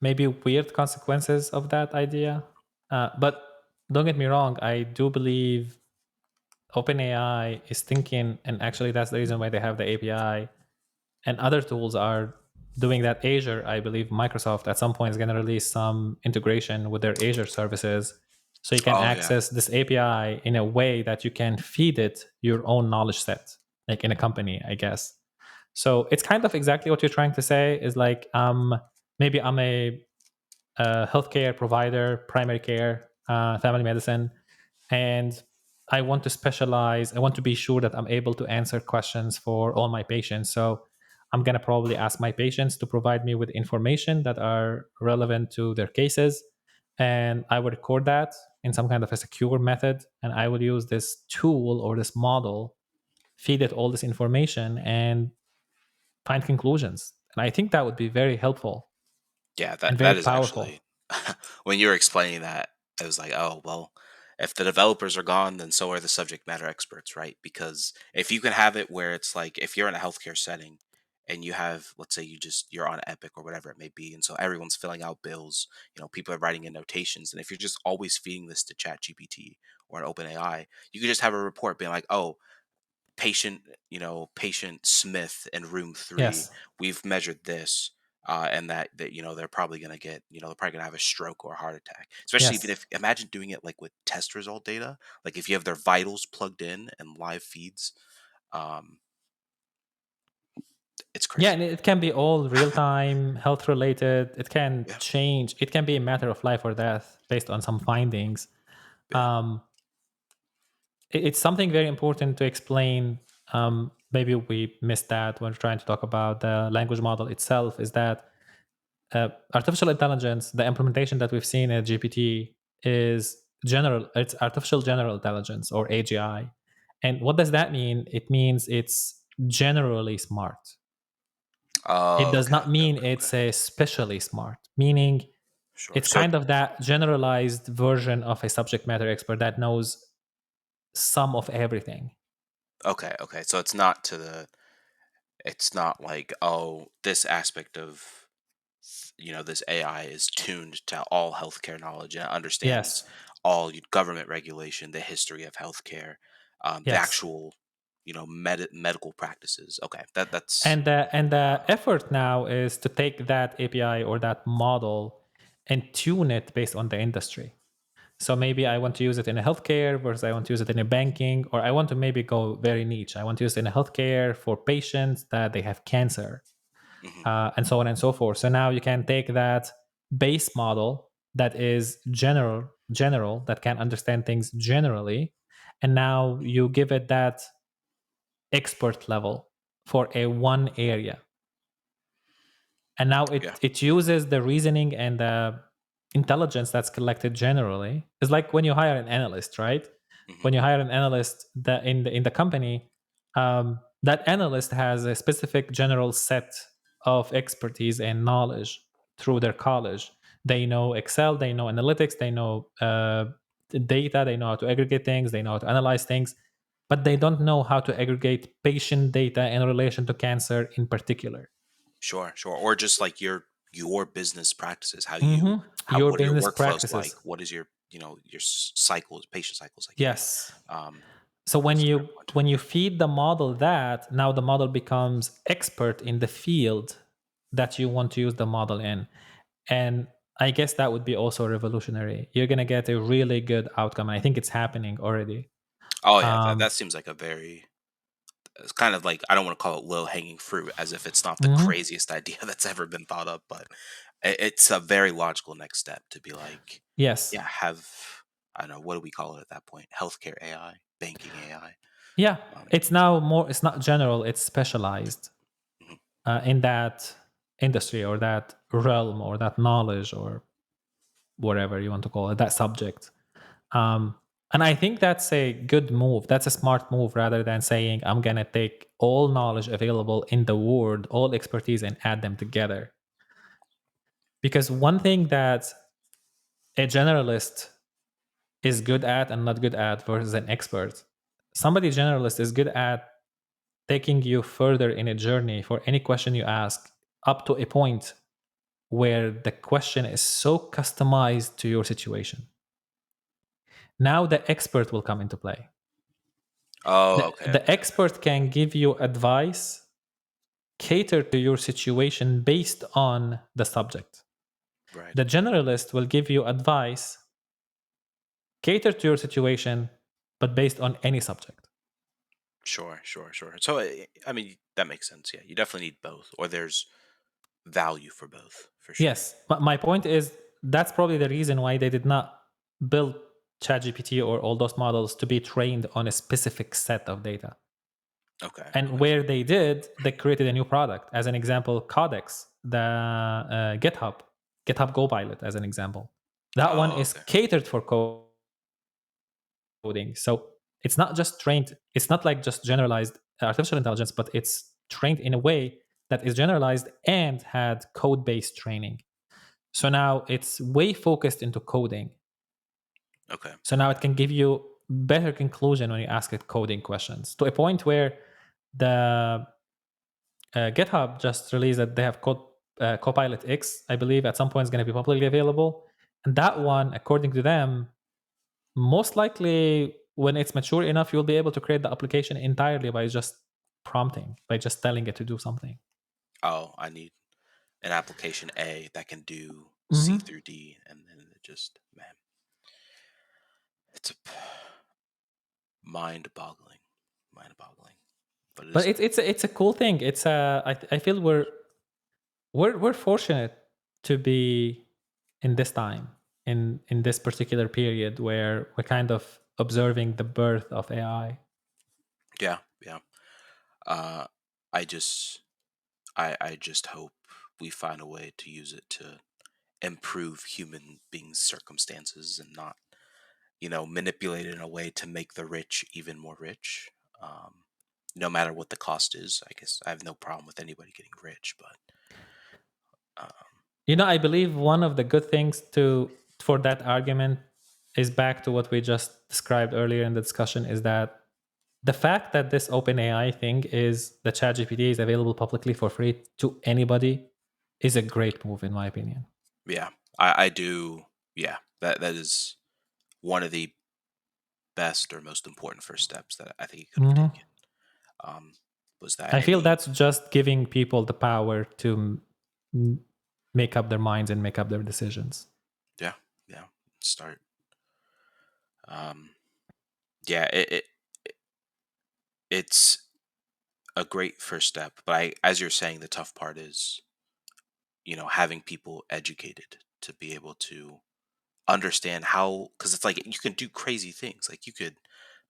maybe weird consequences of that idea. But don't get me wrong, I do believe OpenAI is thinking, and actually that's the reason why they have the API, and other tools are doing that. Azure, I believe Microsoft at some point is going to release some integration with their Azure services, so you can Oh yeah, access this API in a way that you can feed it your own knowledge set, like in a company, I guess. So it's kind of exactly what you're trying to say is like, maybe I'm a healthcare provider, primary care, family medicine, and I want to specialize. I want to be sure that I'm able to answer questions for all my patients. So I'm going to probably ask my patients to provide me with information that are relevant to their cases. And I would record that in some kind of a secure method. And I would use this tool or this model, feed it all this information, and find conclusions. And I think that would be very helpful yeah. and That very that is powerful. actually when you were explaining that, I was like, oh well, if the developers are gone, then so are the subject matter experts, right? Because if you can have it where it's like if you're in a healthcare setting and you have, let's say you're on Epic or whatever it may be, and so everyone's filling out bills, people are writing in notations, and if you're just always feeding this to Chat GPT or an OpenAI, you could just have a report being like, oh, patient Smith in room 3, Yes. we've measured this, and that they're probably going to get, they're probably going to have a stroke or a heart attack. Especially even Yes. if imagine doing it like with test result data, like if you have their vitals plugged in and live feeds, um, it's Yeah, crazy. and it can be all real time, health related. It can Yeah, change. It can be a matter of life or death based on some findings. yeah. Um, it's something very important to explain. Maybe we missed that when we're trying to talk about the language model itself. Is that artificial intelligence? The implementation that we've seen at GPT is general. It's artificial general intelligence, or AGI. And what does that mean? It means it's generally smart. It Oh, does okay, not okay, mean okay, okay. it's especially smart, meaning Sure. it's So, kind of that generalized version of a subject matter expert that knows some of everything. okay, okay. So it's not like, oh, this aspect of this AI is tuned to all healthcare knowledge and understands Yes, all government regulation, the history of healthcare, the yes. actual, medical practices. Okay, that's And the effort now is to take that API or that model and tune it based on the industry. So maybe I want to use it in a healthcare versus I want to use it in a banking, or I want to maybe go very niche. I want to use it in a healthcare for patients that they have cancer, mhm, and so on and so forth. So now you can take that base model that is general, that can understand things generally, and now mhm. you give it that expert level for a one area, and now Yeah. it uses the reasoning and the intelligence that's collected generally. It's like when you hire an analyst, right? Hmm. When you hire an analyst that in the company, that analyst has a specific general set of expertise and knowledge through their college. They know Excel, they know analytics, they know data, they know how to aggregate things, they know how to analyze things, but they don't know how to aggregate patient data in relation to cancer in particular. Sure, sure. Or just like your business practices, how Your what are your business workflows like? practices. What is your cycles, patient cycles, I get it. Yes. Um, So when that's a fair you point. when you feed the model that, now the model becomes expert in the field that you want to use the model in. And I guess that would be also revolutionary. You're gonna get a really good outcome. And I think it's happening already. Oh yeah, that Um, seems like it's kind of like, I don't want to call it low hanging fruit, as if it's not the mhm. craziest idea that's ever been thought up, but it's a very logical next step to be like, Yes. yeah, have, I don't know, what do we call it at that point? Healthcare AI, banking AI. Yeah. Um, It's now more. It's not general. It's specialized mhm. in that industry or that realm or that knowledge or whatever you want to call it, that subject. Um, and I think that's a good move. That's a smart move rather than saying, I'm going to take all knowledge available in the world, all expertise, and add them together. Because one thing that a generalist is good at and not good at versus an expert, somebody generalist is good at taking you further in a journey for any question you ask up to a point where the question is so customized to your situation. Now the expert will come into play. Oh, The, okay, the okay, okay. expert can give you advice catered to your situation based on the subject. Right. The generalist will give you advice catered to your situation, but based on any subject. Sure, sure, sure. So, I mean, that makes sense. Yeah, you definitely need both, or there's value for both, for sure. Yes, but my point is that's probably the reason why they did not build ChatGPT or all those models to be trained on a specific set of data. Okay, And okay. where they did, they created a new product. As an example, Codex, the GitHub Copilot, as an example. That one Oh, is okay. catered for coding. So it's not just trained, it's not like just generalized artificial intelligence, but it's trained in a way that is generalized and had code based training. So now it's way focused into coding. Okay, So now it okay. can give you better conclusion when you ask it coding questions to a point where the GitHub just released that they have Copilot X, I believe, at some point is going to be publicly available. And that one, according to them, most likely when it's mature enough, you'll be able to create the application entirely by just prompting, by just telling it to do something. Oh, I need an application A that can do C Hmm. through D, and then it just, man, it's a mind-boggling, mind-boggling. But it But is it's a cool thing. I feel we're fortunate to be in this time, in this particular period where we're kind of observing the birth of AI. yeah, yeah. Uh, I just, I just hope we find a way to use it to improve human beings' circumstances and not, manipulate it in a way to make the rich even more rich. Um, no matter what the cost is. I guess I have no problem with anybody getting rich, but um, I believe one of the good things to for that argument is back to what we just described earlier in the discussion, is that the fact that this OpenAI thing is the ChatGPT is available publicly for free to anybody is a great move in my opinion. yeah, I do. Yeah, that is one of the best or most important first steps that I think he could have Hmm. taken. Um, was that I feel any? that's just giving people the power to m- make up their minds and make up their decisions. Yeah, yeah. Start. Um, yeah, it's a great first step. But as you're saying, the tough part is, having people educated to be able to understand how, because it's like you can do crazy things. Like you could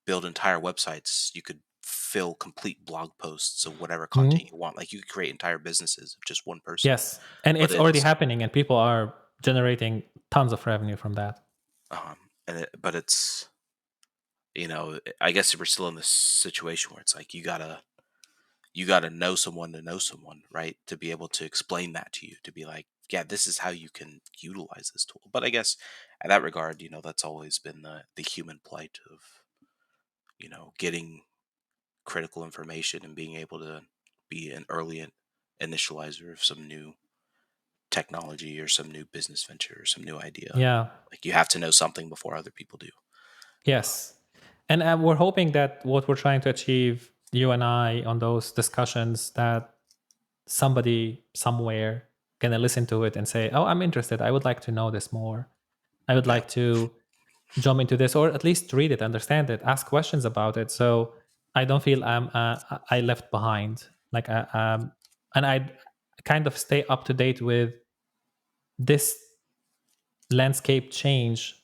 build entire websites. You could fill complete blog posts of whatever content Mhm. you want. Like you could create entire businesses of just one person. Yes, and But it's already it's happening, and people are generating tons of revenue from that. um, but it's I guess we're still in this situation where it's like you gotta know someone to know someone, right? To be able to explain that to you, to be like, yeah, this is how you can utilize this tool. But I guess in that regard, that's always been the human plight of getting critical information and being able to be an early initializer of some new technology or some new business venture or some new idea. Yeah. Like you have to know something before other people do. Yes. And we're hoping that what we're trying to achieve, you and I, on those discussions, that somebody somewhere gonna listen to it and say, "Oh, I'm interested. I would like to know this more. I would Yeah, like to jump into this, or at least read it, understand it, ask questions about it." So I don't feel I left behind. And I kind of stay up to date with this landscape change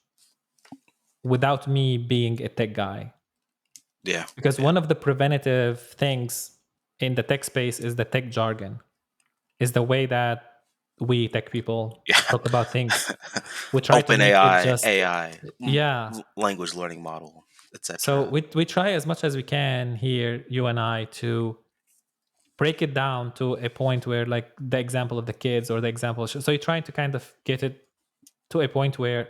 without me being a tech guy. yeah, Because yeah, one of the preventative things in the tech space is the tech jargon, is the way that we tech people yeah. talk about things. We try to Open make it AI, just, AI, yeah. language learning model, So etc. we try as much as we can here, you and I, to break it down to a point where, like the example of the kids or the example. So you're trying to kind of get it to a point where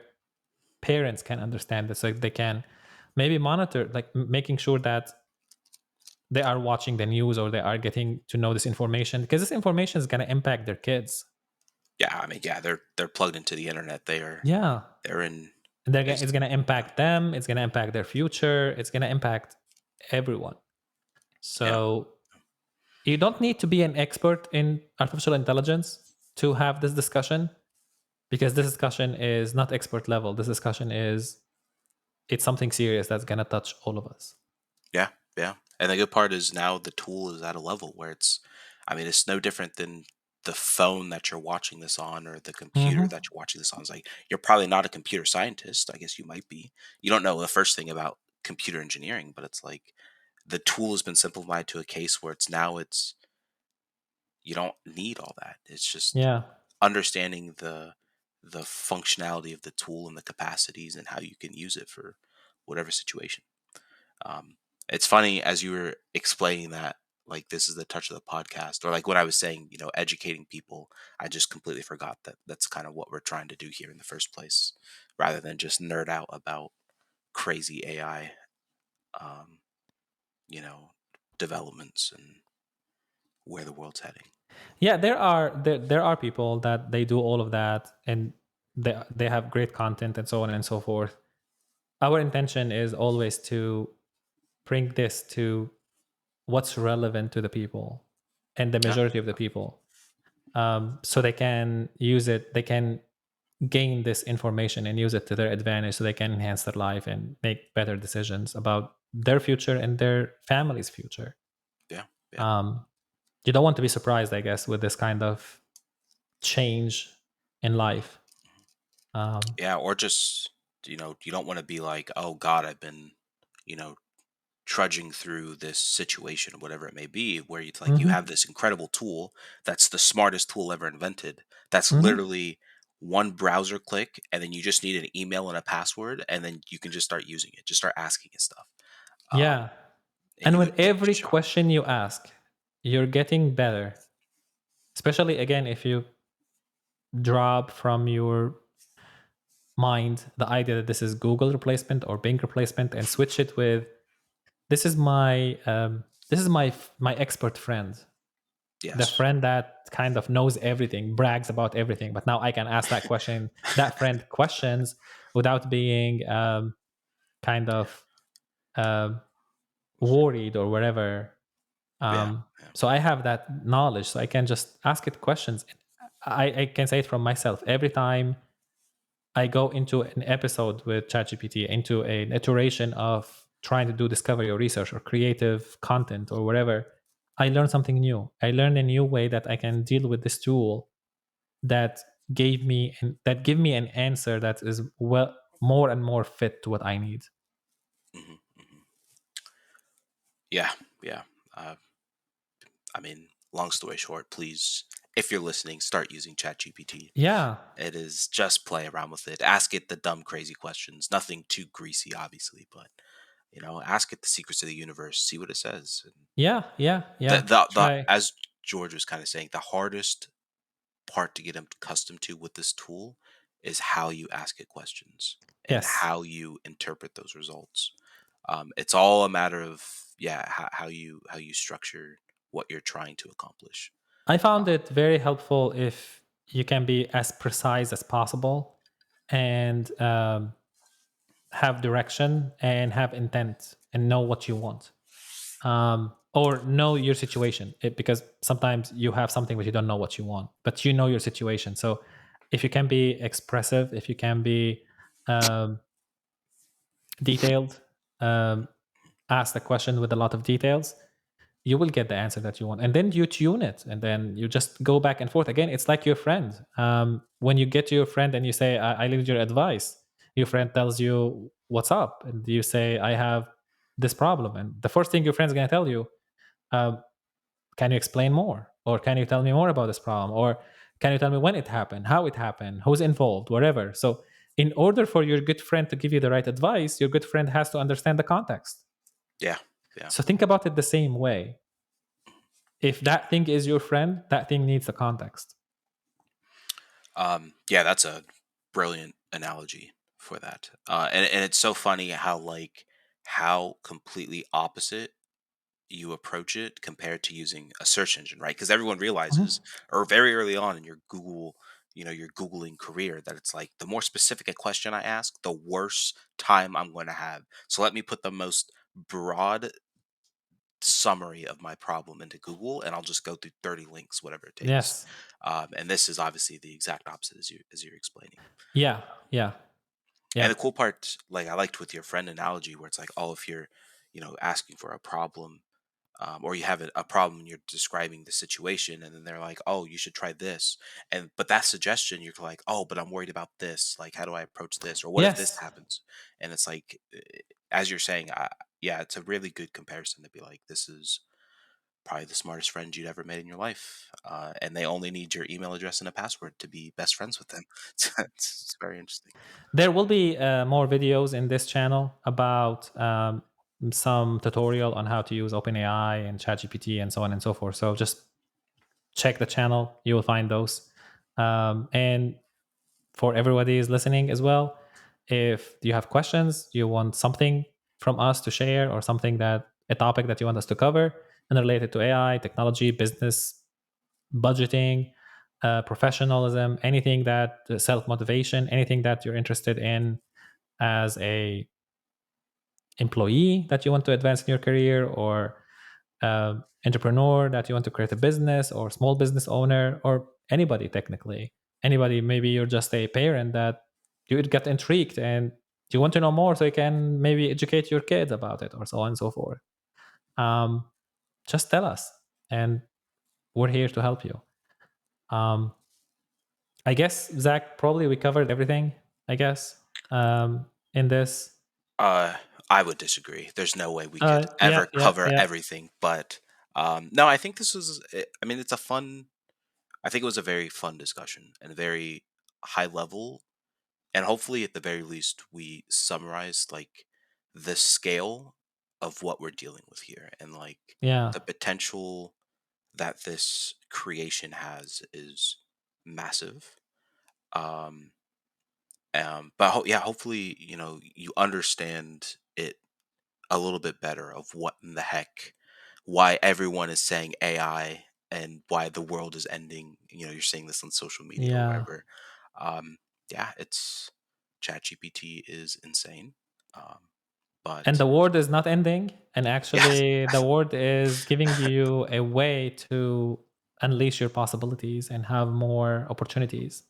parents can understand this, so they can maybe monitor, like making sure that they are watching the news or they are getting to know this information, because this information is going to impact their kids. Yeah, I mean, yeah, they're plugged into the internet. Yeah. They're in And it's going basically. to impact them. It's going to impact their future. It's going to impact everyone. Yeah, So you don't need to be an expert in artificial intelligence to have this discussion, because this discussion is not expert level. This discussion is, it's something serious that's going to touch all of us. yeah, yeah. And the good part is now the tool is at a level where I mean, it's no different than the phone that you're watching this on or the computer Hmm. that you're watching this on. It's like you're probably not a computer scientist. I guess you might be. You don't know the first thing about computer engineering, but it's like the tool has been simplified to a case where it's you don't need all that. It's just Yeah. understanding the functionality of the tool and the capacities and how you can use it for whatever situation. Um, it's funny as you were explaining that, like this is the touch of the podcast, or like what I was saying, educating people. I just completely forgot that that's kind of what we're trying to do here in the first place, rather than just nerd out about crazy AI, um, you know, developments and where the world's heading. Yeah, there are people that they do all of that, and they have great content and so on and so forth. Our intention is always to bring this to what's relevant to the people and the Yeah, majority of the people, so they can use it, they can gain this information and use it to their advantage, so they can enhance their life and make better decisions about their future and their family's future. yeah, yeah, um, you don't want to be surprised, I guess, with this kind of change in life. um, yeah. Or just you don't want to be like, oh God, I've been, you know, trudging through this situation, whatever it may be, where you like you mhm, have this incredible tool that's the smartest tool ever invented. That's mhm. literally one browser click, and then you just need an email and a password, and then you can just start using it. Just start asking it stuff, Yeah, and and you with would be every shocked. question you ask, you're getting better, especially again if you drop from your mind the idea that this is Google replacement or Bing replacement, and switch it with, this is my expert friend, the Yes, friend that kind of knows everything, brags about everything, but now I can ask that question, that friend questions, without being kind of um worried or whatever. Yeah. Um, Yeah. so I have that knowledge, so I can just ask it questions. I can say it from myself. Every time I go into an episode with ChatGPT, into an iteration of trying to do discovery or research or creative content or whatever, I learn something new. I learn a new way that I can deal with this tool that that give me an answer that is well more and more fit to what I need. Hmm. Hmm. Yeah. Yeah. Uh, I mean, long story short, please, if you're listening, start using ChatGPT. Yeah. It is just play around with it. Ask it the dumb, crazy questions. Nothing too greasy, obviously, but ask it the secrets of the universe. See what it says. And Yeah. Yeah. Yeah. the Try. as George was kind of saying, the hardest part to get accustomed to with this tool is how you ask it questions and Yes. how you interpret those results. It's all a matter of how you structure what you're trying to accomplish. I found Um, it very helpful if you can be as precise as possible and have direction and have intent and know what you want, or know your situation. Because sometimes you have something but you don't know what you want, but you know your situation. So if you can be expressive, if you can be um, detailed, um, ask the question with a lot of details, you will get the answer that you want, and then you tune it, and then you just go back and forth again. It's like your friend. When you get to your friend and you say, I need your advice, your friend tells you what's up, and you say, I have this problem, and the first thing your friend's going to tell you, um, can you explain more, or can you tell me more about this problem, or can you tell me when it happened, how it happened, who's involved, whatever. So in order for your good friend to give you the right advice, your good friend has to understand the context. yeah, yeah. So think about it the same way. If that thing is your friend, that thing needs the context. Yeah, that's a brilliant analogy for that. And it's so funny how how completely opposite you approach it compared to using a search engine, right? Because everyone realizes, Mhm. or very early on in your your Googling career, that it's like the more specific a question I ask, the worse time I'm going to have. So let me put the most broad summary of my problem into Google, and I'll just go through 30 links, whatever it takes. Yes. And this is obviously the exact opposite as you're explaining. Yeah. Yeah. And Yeah. the cool part, like I liked with your friend analogy, where it's like, oh, if you're, asking for a problem, or you have a problem and you're describing the situation, and then they're like, oh, you should try this, and but that suggestion, you're like, oh, but I'm worried about this. Like, how do I approach this, or what if this Yes. happens? And it's like, as you're saying, yeah, it's a really good comparison to be like, this is probably the smartest friend you'd ever met in your life, and they only need your email address and a password to be best friends with them. It's very interesting. There will be more videos in this channel about some tutorial on how to use OpenAI and ChatGPT and so on and so forth. So just check the channel; you will find those. And for everybody is listening as well, if you have questions, you want something from us to share, or something that a topic that you want us to cover and related to AI, technology, business, budgeting, professionalism, anything that self motivation, anything that you're interested in as a employee that you want to advance in your career, or entrepreneur that you want to create a business, or small business owner, or anybody technically, anybody. Maybe you're just a parent that you would get intrigued and you want to know more, so you can maybe educate your kids about it, or so on and so forth. Um, just tell us, and we're here to help you. Um, I guess, Zach, probably we covered everything. I guess in this. Uh, I would disagree. There's no way we could Yeah, ever yeah, cover yeah, everything, but no, I think this was. I mean, it's a fun. I think it was a very fun discussion and very high level, and hopefully, at the very least, we summarized like the scale of what we're dealing with here, and like yeah, the potential that this creation has is massive. Um, but yeah, hopefully, you understand it a little bit better of what in the heck, why everyone is saying AI and why the world is ending. You're seeing this on social media or yeah. wherever. Um, yeah, it's ChatGPT is insane. Um, And But the world is not ending. And yes, actually, the world is giving you a way to unleash your possibilities and have more opportunities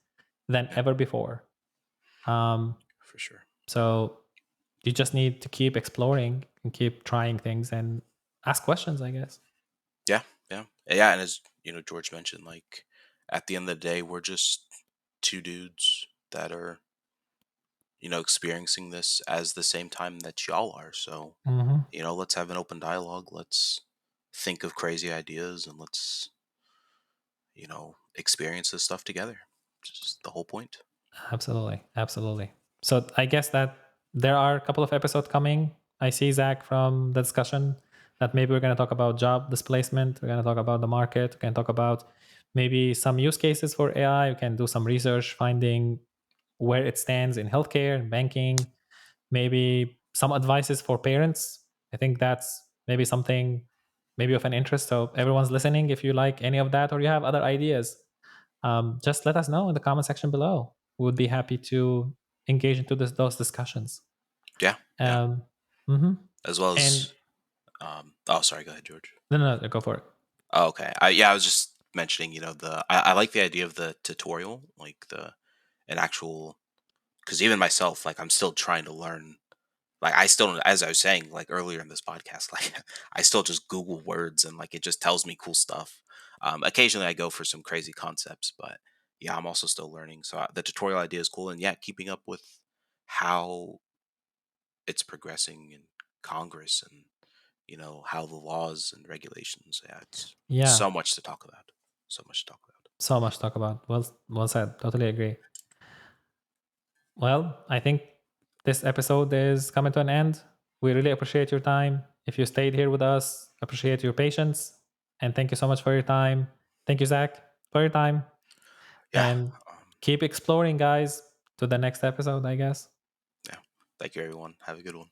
than yeah, ever before. Um, for sure. so you just need to keep exploring and keep trying things and ask questions, I guess. Yeah, yeah. And as George mentioned, like at the end of the day, we're just two dudes that are experiencing this as the same time that y'all are. So Hmm. let's have an open dialogue. Let's think of crazy ideas and let's experience this stuff together. Just the whole point. Absolutely. Absolutely. So I guess that there are a couple of episodes coming. I see, Zach, from the discussion that maybe we're going to talk about job displacement. We're going to talk about the market. We can talk about maybe some use cases for AI. We can do some research finding where it stands in healthcare and banking, maybe some advices for parents. I think that's maybe something maybe of an interest. So everyone's listening. If you like any of that or you have other ideas, just let us know in the comment section below. We would be happy to engage into those discussions. Yeah, yeah. Um, mhm. As well And as oh, sorry. Go ahead, George. no, no, no, go for it. Oh, okay. I was just mentioning. I like the idea of the tutorial, like an actual. Because even myself, like I'm still trying to learn. Like I still, as I was saying, like earlier in this podcast, like I still just Google words and like it just tells me cool stuff. Occasionally, I go for some crazy concepts, but yeah, I'm also still learning. So the tutorial idea is cool, and yeah, keeping up with how it's progressing in Congress and how the laws and regulations. Yeah, it's Yeah, so much to talk about. So much to talk about. so much to talk about. Well, well said. Totally agree. Well, I think this episode is coming to an end. We really appreciate your time. If you stayed here with us, appreciate your patience, and thank you so much for your time. Thank you, Zach, for your time, Yeah, and um, keep exploring, guys. To the next episode, I guess. yeah. Thank you, everyone. Have a good one.